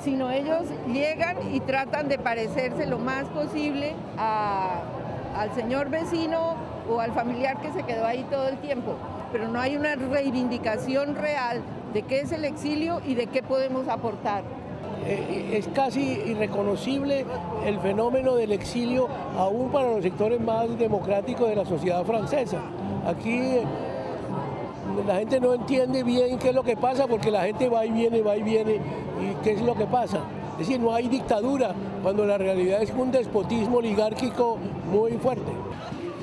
sino ellos llegan y tratan de parecerse lo más posible al señor vecino o al familiar que se quedó ahí todo el tiempo, pero no hay una reivindicación real de qué es el exilio y de qué podemos aportar. Es casi irreconocible el fenómeno del exilio aún para los sectores más democráticos de la sociedad francesa. Aquí la gente no entiende bien qué es lo que pasa porque la gente va y viene y qué es lo que pasa. Es decir, no hay dictadura cuando la realidad es un despotismo oligárquico muy fuerte.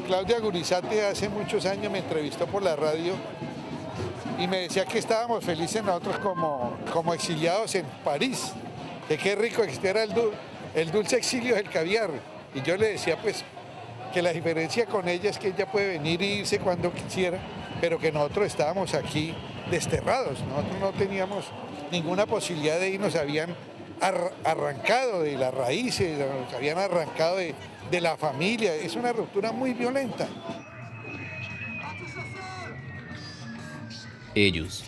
Claudia Gurizate hace muchos años me entrevistó por la radio y me decía que estábamos felices nosotros como exiliados en París, que qué rico existiera el dulce exilio del caviar. Y yo le decía pues que la diferencia con ella es que ella puede venir e irse cuando quisiera, pero que nosotros estábamos aquí desterrados, nosotros no teníamos ninguna posibilidad de irnos, habían arrancado de las raíces, nos habían arrancado de la familia, es una ruptura muy violenta. Ellos,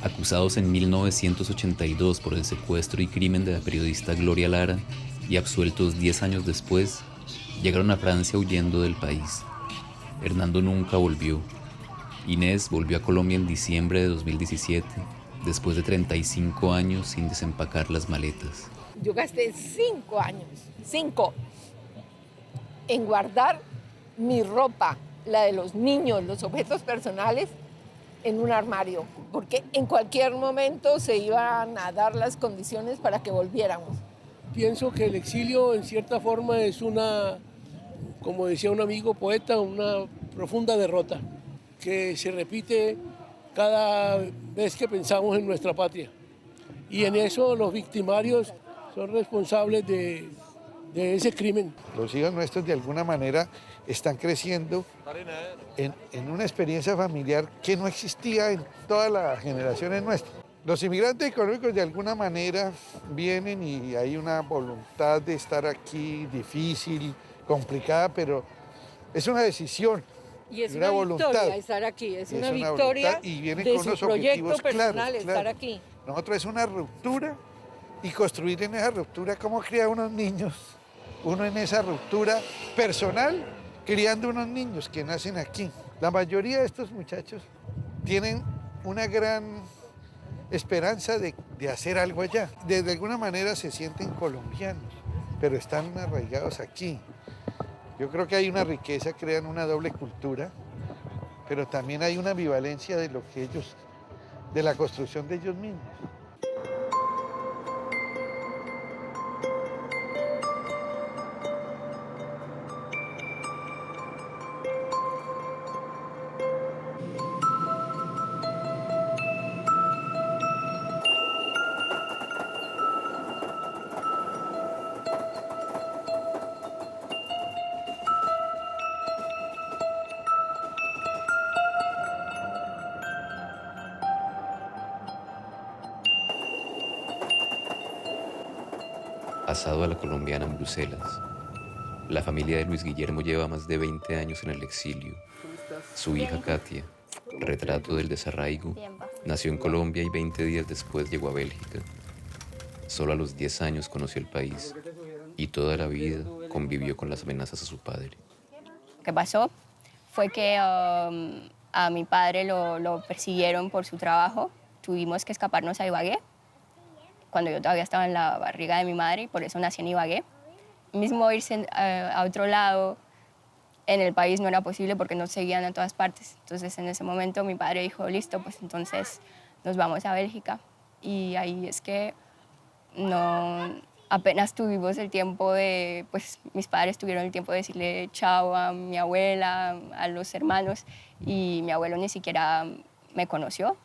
acusados en 1982 por el secuestro y crimen de la periodista Gloria Lara y absueltos 10 años después, llegaron a Francia huyendo del país. Hernando nunca volvió. Inés volvió a Colombia en diciembre de 2017, después de 35 años sin desempacar las maletas. Yo gasté 5 años, en guardar mi ropa, la de los niños, los objetos personales, en un armario, porque en cualquier momento se iban a dar las condiciones para que volviéramos. Pienso que el exilio en cierta forma es una, como decía un amigo poeta, una profunda derrota que se repite cada vez que pensamos en nuestra patria. Y en eso los victimarios son responsables de ese crimen. Los hijos nuestros de alguna manera están creciendo en una experiencia familiar que no existía en todas las generaciones nuestras. Los inmigrantes económicos de alguna manera vienen y hay una voluntad de estar aquí difícil, complicada, pero es una decisión. Y es una victoria voluntad. estar aquí, es una una victoria voluntad y vienen de con su unos proyecto objetivos personal claros, estar claro. aquí. Nosotros es una ruptura y construir en esa ruptura cómo criar unos niños, uno en esa ruptura personal, criando unos niños que nacen aquí. La mayoría de estos muchachos tienen una gran esperanza de hacer algo allá. De alguna manera se sienten colombianos, pero están arraigados aquí. Yo creo que hay una riqueza, crean una doble cultura, pero también hay una ambivalencia de lo que ellos, de la construcción de ellos mismos. Asado a la colombiana en Bruselas. La familia de Luis Guillermo lleva más de 20 años en el exilio. Su hija Katia, retrato del desarraigo, nació en Colombia y 20 días después llegó a Bélgica. Solo a los 10 años conoció el país y toda la vida convivió con las amenazas a su padre. Lo que pasó fue que a mi padre lo persiguieron por su trabajo. Tuvimos que escaparnos a Ibagué, cuando yo todavía estaba en la barriga de mi madre, y por eso nací en Ibagué. Mismo irse a otro lado en el país no era posible porque nos seguían a todas partes. Entonces en ese momento mi padre dijo, listo, pues entonces nos vamos a Bélgica. Y ahí es que apenas tuvimos el tiempo pues mis padres tuvieron el tiempo de decirle chao a mi abuela, a los hermanos, y mi abuelo ni siquiera me conoció.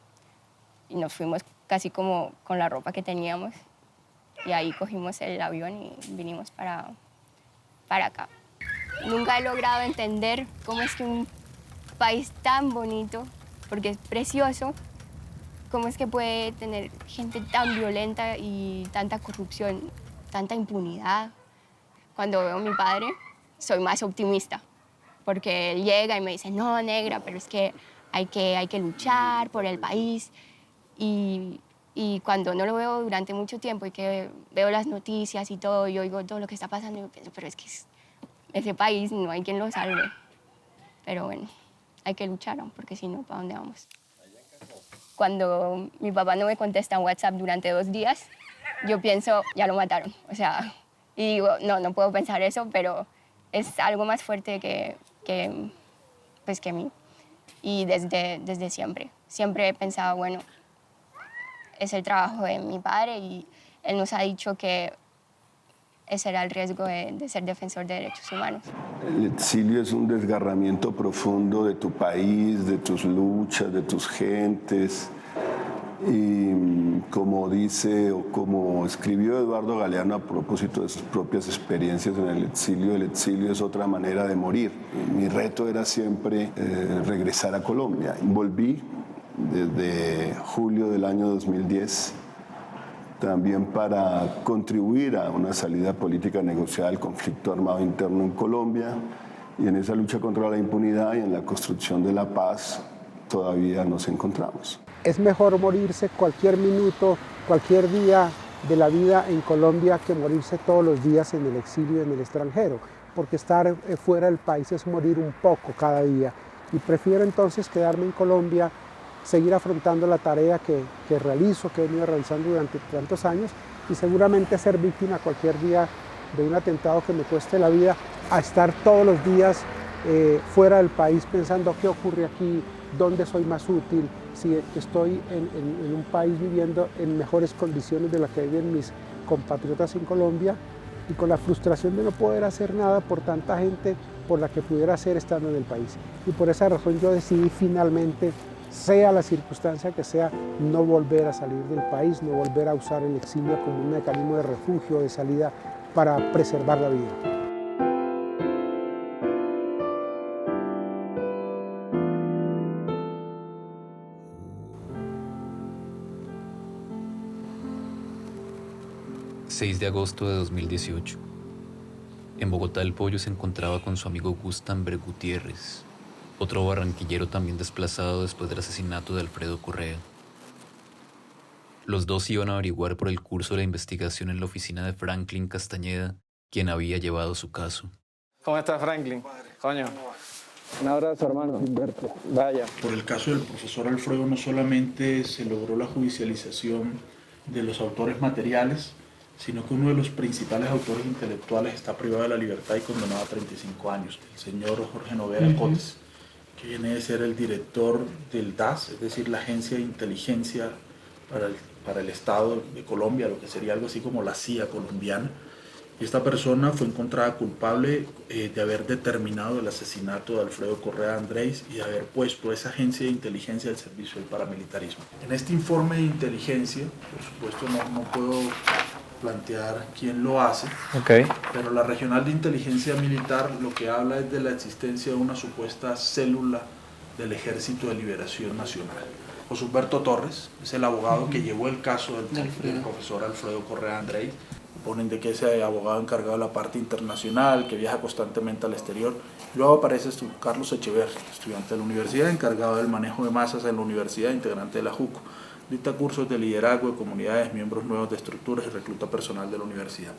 Y nos fuimos casi como con la ropa que teníamos. Y ahí cogimos el avión y vinimos para acá. Nunca he logrado entender cómo es que un país tan bonito, porque es precioso, cómo es que puede tener gente tan violenta y tanta corrupción, tanta impunidad. Cuando veo a mi padre, soy más optimista, porque él llega y me dice, no, negra, pero es que hay que luchar por el país. Y cuando no lo veo durante mucho tiempo y que veo las noticias y todo, y oigo todo lo que está pasando, yo pienso, pero es que ese país no hay quien lo salve. Pero bueno, hay que luchar, porque si no, ¿para dónde vamos? Cuando mi papá no me contesta en WhatsApp durante 2 días, yo pienso, ya lo mataron. O sea, y digo, no puedo pensar eso, pero es algo más fuerte que mí. Y desde siempre he pensado, bueno, es el trabajo de mi padre y él nos ha dicho que ese era el riesgo de ser defensor de derechos humanos. El exilio es un desgarramiento profundo de tu país, de tus luchas, de tus gentes. Y como dice o como escribió Eduardo Galeano a propósito de sus propias experiencias en el exilio es otra manera de morir. Mi reto era siempre regresar a Colombia. Volví desde julio del año 2010, también para contribuir a una salida política negociada del conflicto armado interno en Colombia, y en esa lucha contra la impunidad y en la construcción de la paz todavía nos encontramos. Es mejor morirse cualquier minuto, cualquier día de la vida en Colombia que morirse todos los días en el exilio en el extranjero, porque estar fuera del país es morir un poco cada día, y prefiero entonces quedarme en Colombia, seguir afrontando la tarea que realizo, que he venido realizando durante tantos años, y seguramente ser víctima cualquier día de un atentado que me cueste la vida, a estar todos los días fuera del país pensando qué ocurre aquí, dónde soy más útil, si estoy en un país viviendo en mejores condiciones de las que viven mis compatriotas en Colombia, y con la frustración de no poder hacer nada por tanta gente por la que pudiera hacer estando en el país. Y por esa razón yo decidí finalmente sea la circunstancia que sea, no volver a salir del país, no volver a usar el exilio como un mecanismo de refugio, de salida para preservar la vida. ...6 de agosto de 2018... En Bogotá el Pollo se encontraba con su amigo Gustanber Gutiérrez, otro barranquillero también desplazado después del asesinato de Alfredo Correa. Los dos iban a averiguar por el curso de la investigación en la oficina de Franklin Castañeda, quien había llevado su caso. ¿Cómo estás, Franklin? Coño, un abrazo, hermano. Vaya. Por el caso del profesor Alfredo no solamente se logró la judicialización de los autores materiales, sino que uno de los principales autores intelectuales está privado de la libertad y condenado a 35 años, el señor Jorge Noguera Cotes, que viene de ser el director del DAS, es decir, la Agencia de Inteligencia para el Estado de Colombia, lo que sería algo así como la CIA colombiana. Y esta persona fue encontrada culpable de haber determinado el asesinato de Alfredo Correa Andrés y de haber puesto esa agencia de inteligencia al servicio del paramilitarismo. En este informe de inteligencia, por supuesto no puedo plantear quién lo hace, pero la Regional de Inteligencia Militar lo que habla es de la existencia de una supuesta célula del Ejército de Liberación Nacional. José Humberto Torres es el abogado que llevó el caso del profesor Alfredo Correa Andrés. Ponen de que ese abogado encargado de la parte internacional, que viaja constantemente al exterior. Luego aparece Carlos Echever, estudiante de la universidad, encargado del manejo de masas en la universidad, integrante de la JUCO. Dicta cursos de liderazgo de comunidades, miembros nuevos de estructuras y recluta personal de la universidad.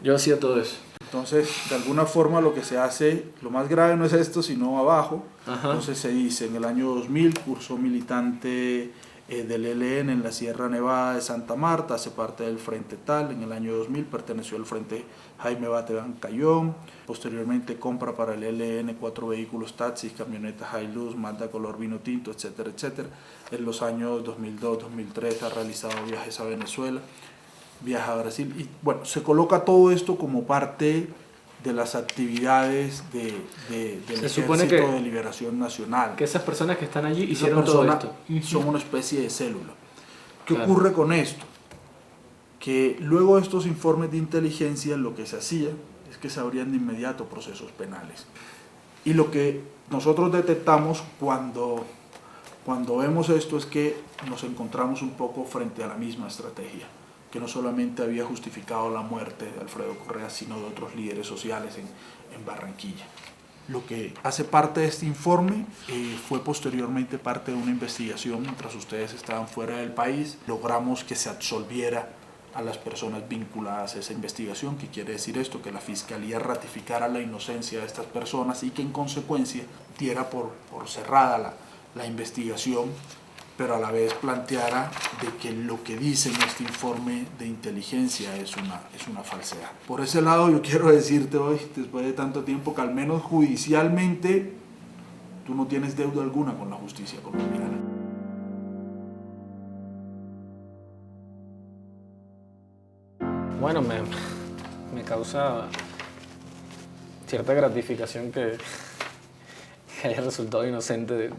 Yo hacía todo eso. Entonces, de alguna forma lo que se hace, lo más grave no es esto, sino abajo. Entonces se dice, en el año 2000, cursó militante del ELN en la Sierra Nevada de Santa Marta, hace parte del Frente Tal. En el año 2000 perteneció al Frente Jaime Bateban Cayón. Posteriormente compra para el ELN 4 vehículos, taxis, camionetas Hilux, Mazda color vino tinto, etcétera, etcétera. En los años 2002-2003 ha realizado viajes a Venezuela, viaja a Brasil y bueno, se coloca todo esto como parte de las actividades del Ejército de Liberación Nacional. Que esas personas que están allí hicieron todo esto. Son una especie de célula. ¿Qué ocurre con esto? Que luego de estos informes de inteligencia lo que se hacía es que se abrían de inmediato procesos penales. Y lo que nosotros detectamos cuando vemos esto es que nos encontramos un poco frente a la misma estrategia, que no solamente había justificado la muerte de Alfredo Correa, sino de otros líderes sociales en Barranquilla. Lo que hace parte de este informe fue posteriormente parte de una investigación mientras ustedes estaban fuera del país. Logramos que se absolviera a las personas vinculadas a esa investigación, que quiere decir esto, que la Fiscalía ratificara la inocencia de estas personas y que en consecuencia diera por cerrada la investigación, pero a la vez planteara de que lo que dice en este informe de inteligencia es una falsedad. Por ese lado yo quiero decirte hoy, después de tanto tiempo, que al menos judicialmente tú no tienes deuda alguna con la justicia colombiana. Bueno, me causa cierta gratificación que haya resultado inocente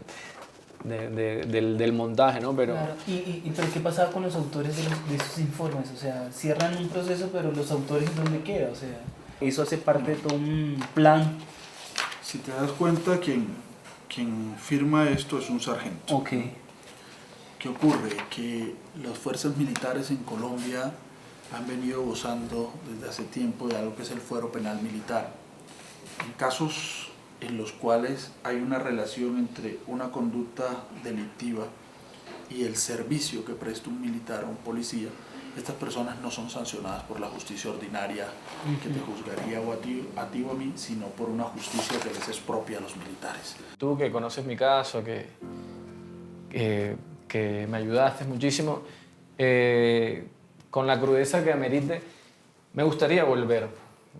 del montaje, ¿no? Pero, claro. ¿Pero qué pasaba con los autores de esos informes? O sea, cierran un proceso, pero los autores ¿dónde queda? O sea, eso hace parte de todo un plan. Si te das cuenta, quien firma esto es un sargento. ¿Qué ocurre? Que las fuerzas militares en Colombia han venido gozando desde hace tiempo de algo que es el fuero penal militar. En casos en los cuales hay una relación entre una conducta delictiva y el servicio que presta un militar o un policía, estas personas no son sancionadas por la justicia ordinaria que te juzgaría o a ti o a mí, sino por una justicia que les es propia a los militares. Tú que conoces mi caso, que me ayudaste muchísimo, con la crudeza que amerite, me gustaría volver,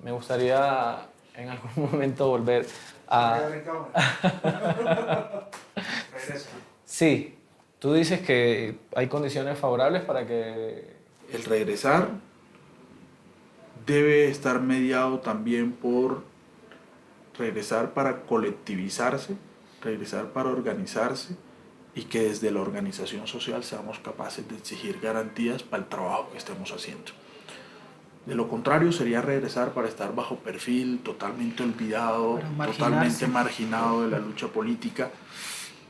me gustaría en algún momento volver a... Sí, tú dices que hay condiciones favorables para que... El regresar debe estar mediado también por regresar para colectivizarse, regresar para organizarse y que desde la organización social seamos capaces de exigir garantías para el trabajo que estemos haciendo. De lo contrario sería regresar para estar bajo perfil, totalmente olvidado, totalmente marginado de la lucha política,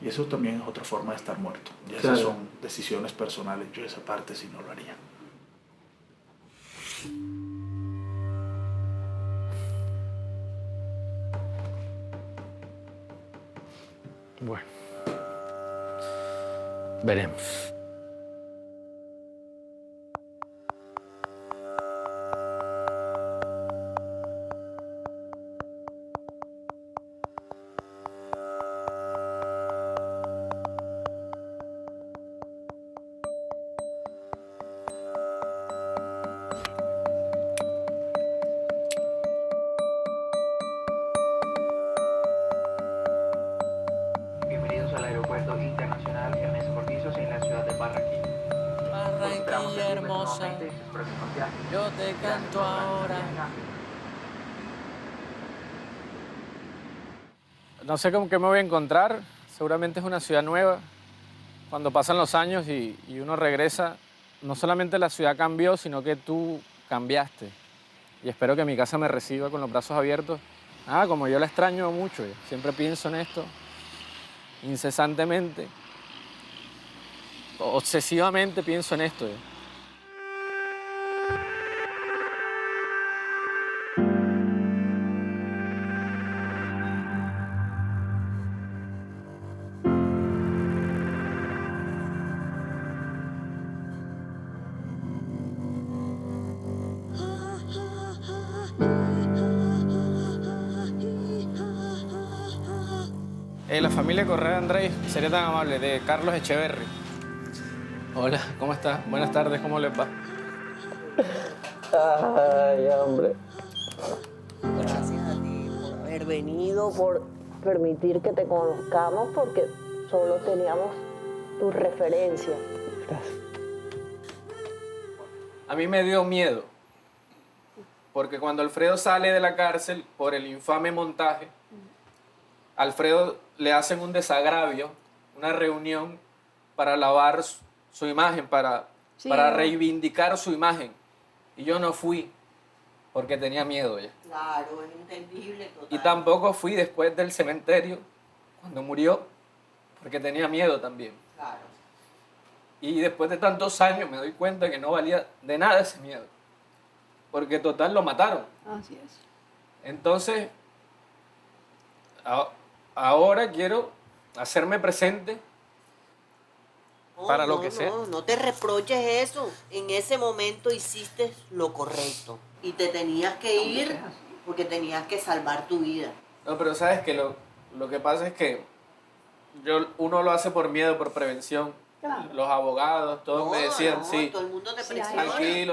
y eso también es otra forma de estar muerto. Y esas son decisiones personales, yo esa parte sí no lo haría. Bueno, veremos. Bienvenidos al Aeropuerto Internacional Ernesto Cortizos en la ciudad de Barranquilla. Barranquilla hermosa, yo te canto ahora. No sé con qué me voy a encontrar, seguramente es una ciudad nueva. Cuando pasan los años y uno regresa, no solamente la ciudad cambió, sino que tú cambiaste. Y espero que mi casa me reciba con los brazos abiertos. Como yo la extraño mucho, siempre pienso en esto, incesantemente, obsesivamente pienso en esto. La familia Correa Andrés, sería tan amable, de Carlos Echeverry. Hola, ¿cómo estás? Buenas tardes, ¿cómo les va? Ay, hombre. Gracias a ti por haber venido, por permitir que te conozcamos, porque solo teníamos tu referencia. Gracias. A mí me dio miedo, porque cuando Alfredo sale de la cárcel por el infame montaje, a Alfredo le hacen un desagravio, una reunión para lavar su imagen, para reivindicar su imagen. Y yo no fui, porque tenía miedo ya. Claro, es entendible. Total. Y tampoco fui después del cementerio, cuando murió, porque tenía miedo también. Claro. Y después de tantos años me doy cuenta que no valía de nada ese miedo, porque total lo mataron. Así es. Entonces, ahora quiero hacerme presente para lo que sea. No te reproches eso. En ese momento hiciste lo correcto. Y te tenías que ir porque tenías que salvar tu vida. No, pero sabes que lo que pasa es que uno lo hace por miedo, por prevención. Claro. Los abogados, todos me decían, sí, todo el mundo te presiona.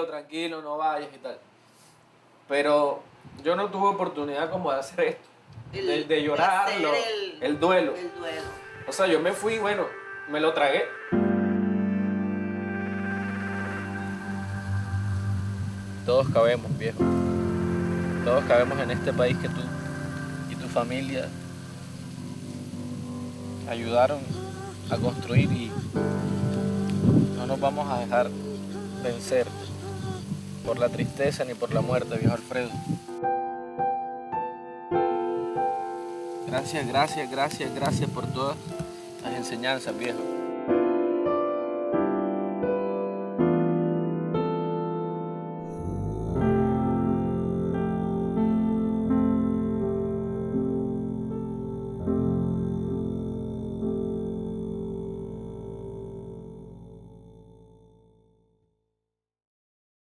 Tranquilo, no vayas y tal. Pero yo no tuve oportunidad como de hacer esto. De llorarlo, el duelo. O sea, yo me fui, bueno, me lo tragué. Todos cabemos, viejo. Todos cabemos en este país que tú y tu familia ayudaron a construir, y no nos vamos a dejar vencer por la tristeza ni por la muerte, viejo Alfredo. Gracias por todas las enseñanzas, viejo.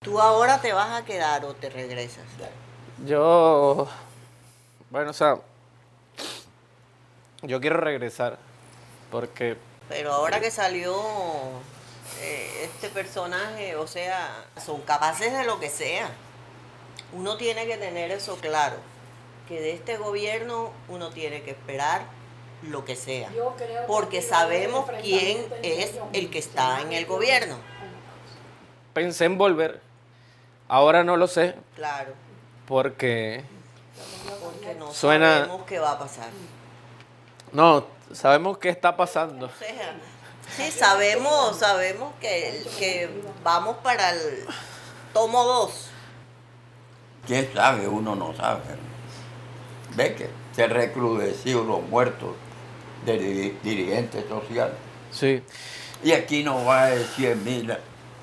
¿Tú ahora te vas a quedar o te regresas? Yo quiero regresar, porque... Pero ahora que salió este personaje, o sea, son capaces de lo que sea. Uno tiene que tener eso claro, que de este gobierno uno tiene que esperar lo que sea, porque sabemos quién es el que está en el gobierno. Pensé en volver, ahora no lo sé. No, sabemos qué está pasando. O sea, sí, sabemos que vamos para el tomo 2. ¿Quién sabe? Uno no sabe. Ve que se recrudecieron los muertos de dirigentes sociales. Sí. Y aquí no va a decir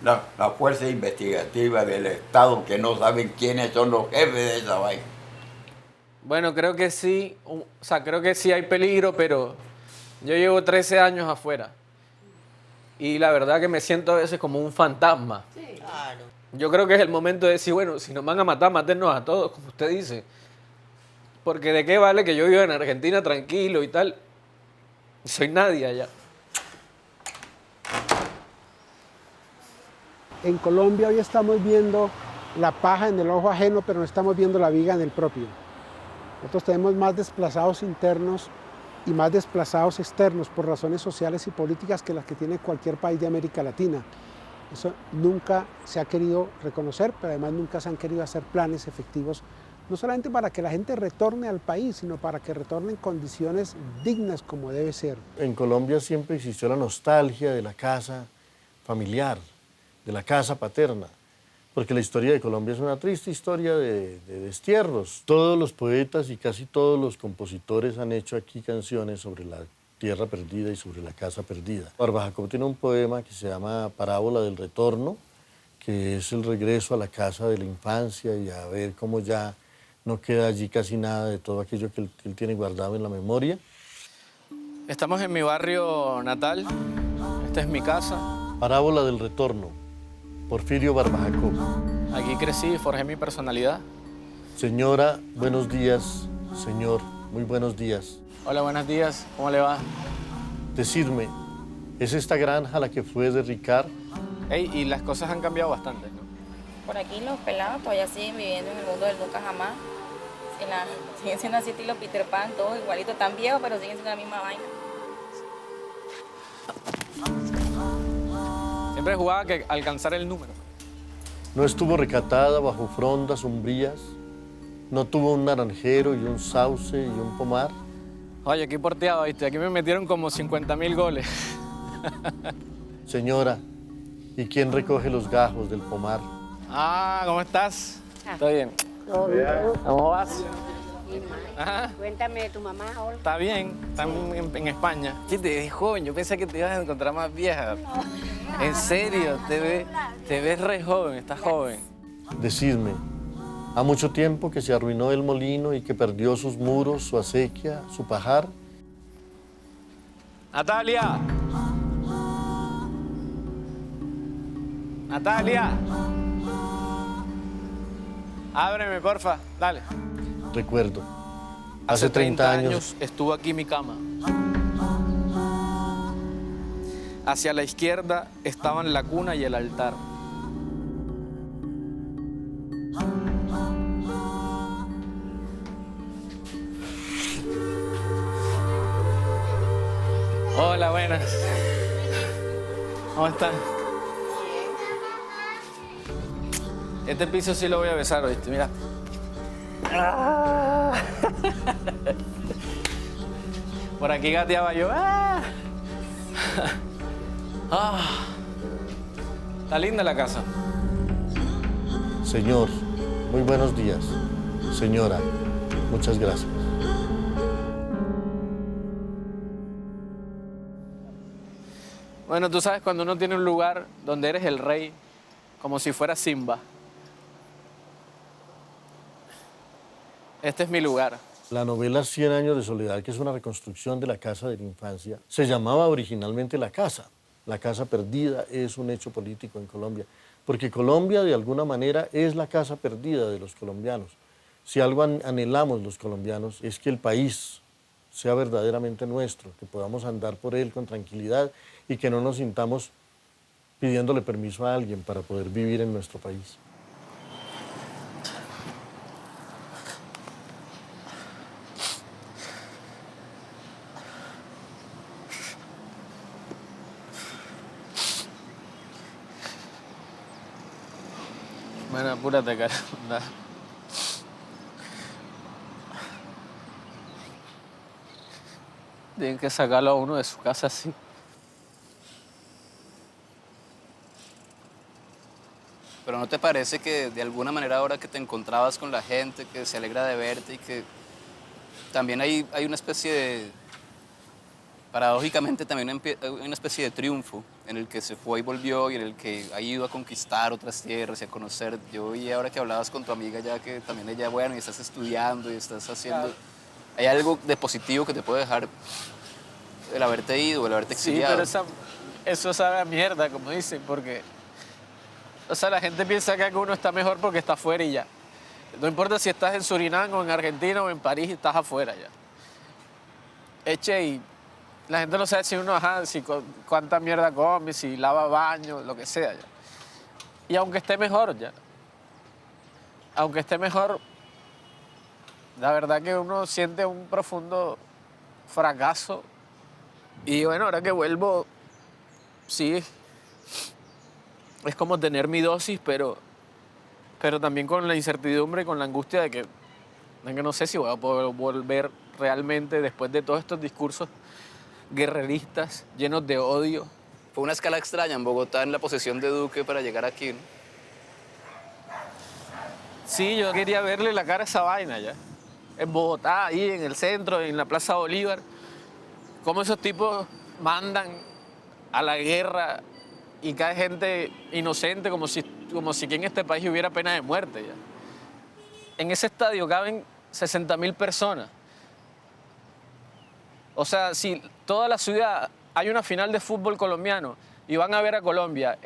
la fuerza investigativa del Estado que no saben quiénes son los jefes de esa vaina. Bueno, creo que sí, creo que sí hay peligro, pero yo llevo 13 años afuera y la verdad que me siento a veces como un fantasma. Sí, claro. Yo creo que es el momento de decir, bueno, si nos van a matar, mátennos a todos, como usted dice. Porque de qué vale que yo viva en Argentina tranquilo y tal. Soy nadie allá. En Colombia hoy estamos viendo la paja en el ojo ajeno, pero no estamos viendo la viga en el propio. Nosotros tenemos más desplazados internos y más desplazados externos por razones sociales y políticas que las que tiene cualquier país de América Latina. Eso nunca se ha querido reconocer, pero además nunca se han querido hacer planes efectivos, no solamente para que la gente retorne al país, sino para que retorne en condiciones dignas como debe ser. En Colombia siempre existió la nostalgia de la casa familiar, de la casa paterna, porque la historia de Colombia es una triste historia de destierros. Todos los poetas y casi todos los compositores han hecho aquí canciones sobre la tierra perdida y sobre la casa perdida. Barba Jacob tiene un poema que se llama Parábola del Retorno, que es el regreso a la casa de la infancia y a ver cómo ya no queda allí casi nada de todo aquello que él tiene guardado en la memoria. Estamos en mi barrio natal, esta es mi casa. Parábola del Retorno, Porfirio Barba Jacob. Aquí crecí y forjé mi personalidad. Señora, buenos días. Señor, muy buenos días. Hola, buenos días. ¿Cómo le va? Decidme, ¿es esta granja la que fue de Ricard? Hey, y las cosas han cambiado bastante, ¿no? Por aquí los pelados todavía siguen viviendo en el mundo del nunca jamás. Siguen siendo así estilo Peter Pan, todos igualitos, tan viejos, pero siguen siendo la misma vaina. Siempre jugaba que alcanzar el número. No estuvo recatada bajo frondas umbrías, no tuvo un naranjero y un sauce y un pomar. Oye, aquí porteado, ¿viste? Aquí me metieron como 50.000 goles. Señora, ¿y quién recoge los gajos del pomar? Ah, ¿cómo estás? ¿Todo bien? ¿Cómo vas? Ajá. Cuéntame de tu mamá, Olga. Está bien, está en España. ¿Qué te ves joven? Yo pensé que te ibas a encontrar más vieja. En serio, te ves re joven, estás joven. Decidme, ¿ha mucho tiempo que se arruinó el molino y que perdió sus muros, su acequia, su pajar? ¡Natalia! ¡Natalia! Ábreme, porfa, dale. Recuerdo, hace 30 años estuvo aquí mi cama. Hacia la izquierda estaban la cuna y el altar. Hola, buenas. ¿Cómo están? Este piso sí lo voy a besar, ¿oíste? Mira. Por aquí gateaba yo. Está linda la casa. Señor, muy buenos días. Señora, muchas gracias. Bueno, tú sabes cuando uno tiene un lugar donde eres el rey, como si fuera Simba. Este es mi lugar. La novela 100 años de soledad, que es una reconstrucción de la casa de la infancia, se llamaba originalmente La Casa. La casa perdida es un hecho político en Colombia, porque Colombia de alguna manera es la casa perdida de los colombianos. Si algo anhelamos los colombianos es que el país sea verdaderamente nuestro, que podamos andar por él con tranquilidad y que no nos sintamos pidiéndole permiso a alguien para poder vivir en nuestro país. Bueno, apúrate, cara. Tienen que sacarlo a uno de su casa así. Pero ¿no te parece que de alguna manera ahora que te encontrabas con la gente, que se alegra de verte y que también hay una especie de, paradójicamente también hay una especie de triunfo en el que se fue y volvió y en el que ha ido a conquistar otras tierras y a conocer? Yo vi ahora que hablabas con tu amiga ya que también ella, bueno, y estás estudiando y estás haciendo... Claro. ¿Hay algo de positivo que te puede dejar el haberte ido, el haberte exiliado? Sí, pero eso sabe a mierda, como dicen, porque... O sea, la gente piensa que uno está mejor porque está afuera y ya. No importa si estás en Surinam o en Argentina o en París, estás afuera ya. Eche, y la gente no sabe si uno, si cuánta mierda come, si lava baño, lo que sea ya. Y aunque esté mejor ya. Aunque esté mejor, la verdad que uno siente un profundo fracaso. Y bueno, ahora que vuelvo, sí, es como tener mi dosis, pero también con la incertidumbre y con la angustia de que no sé si voy a poder volver realmente después de todos estos discursos guerreristas llenos de odio. Fue una escala extraña en Bogotá, en la posesión de Duque, para llegar aquí, ¿no? Sí, yo quería verle la cara a esa vaina ya. En Bogotá, ahí en el centro, en la Plaza Bolívar, cómo esos tipos mandan a la guerra y cae gente inocente como si aquí en este país hubiera pena de muerte ya. En ese estadio caben 60.000 personas. O sea, si toda la ciudad hay una final de fútbol colombiano y van a ver a Colombia,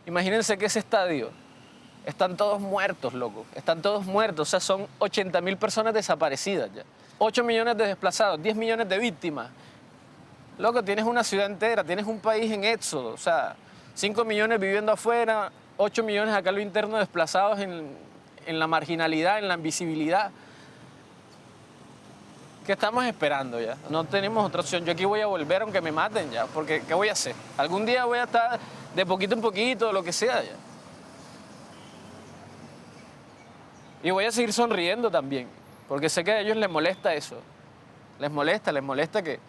imagínense que ese estadio están todos muertos, loco. Están todos muertos. O sea, son 80.000 personas desaparecidas ya. 8 millones de desplazados, 10 millones de víctimas. Loco, tienes una ciudad entera, tienes un país en éxodo. O sea, 5 millones viviendo afuera, 8 millones acá en lo interno desplazados en la marginalidad, en la invisibilidad. ¿Qué estamos esperando ya? No tenemos otra opción. Yo aquí voy a volver aunque me maten ya, porque ¿qué voy a hacer? Algún día voy a estar de poquito en poquito, lo que sea ya. Y voy a seguir sonriendo también, porque sé que a ellos les molesta eso. Les molesta que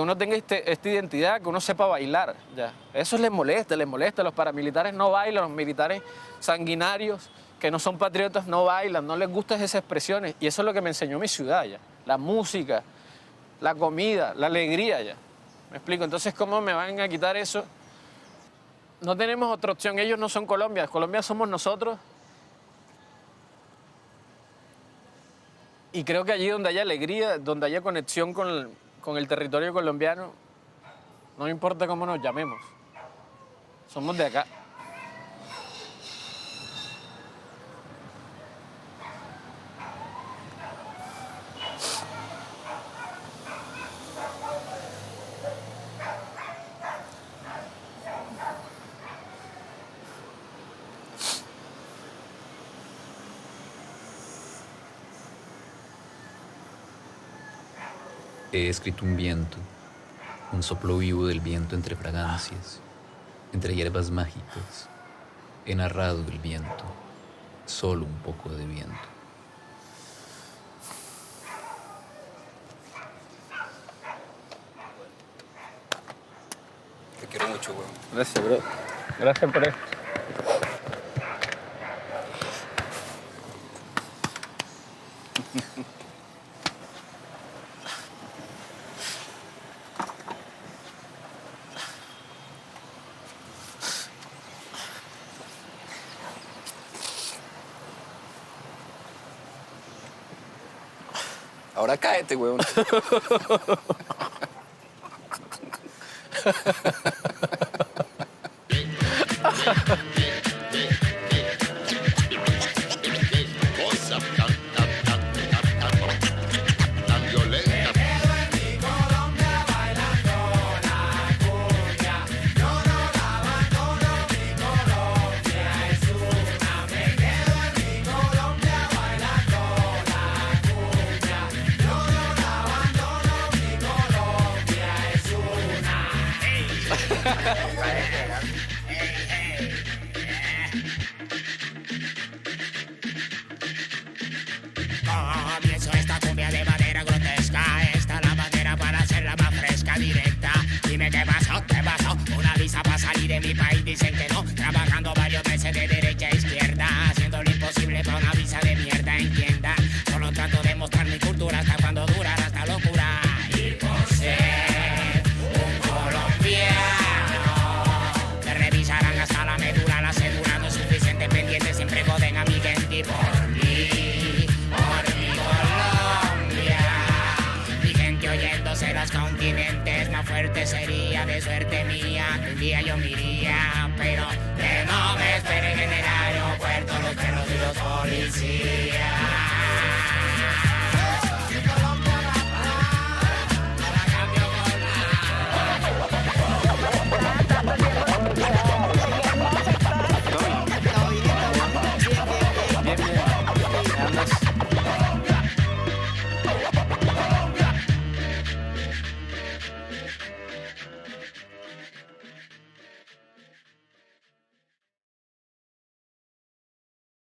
uno tenga esta identidad, que uno sepa bailar, ya. Eso les molesta. Los paramilitares no bailan, los militares sanguinarios, que no son patriotas, no bailan, no les gustan esas expresiones. Y eso es lo que me enseñó mi ciudad, ya. La música, la comida, la alegría, ya. ¿Me explico? Entonces, ¿cómo me van a quitar eso? No tenemos otra opción. Ellos no son Colombia. Colombia somos nosotros. Y creo que allí donde haya alegría, donde haya conexión con el territorio colombiano, no importa cómo nos llamemos, somos de acá. He escrito un viento, un soplo vivo del viento entre fragancias, entre hierbas mágicas. He narrado el viento, solo un poco de viento. Te quiero mucho, güey. Gracias, bro. Gracias por esto. Ahora cáete, weón. conocer los continentes, más fuerte sería de suerte mía que un día yo me iría, pero que no me esperen en el aeropuerto los perros y los policías.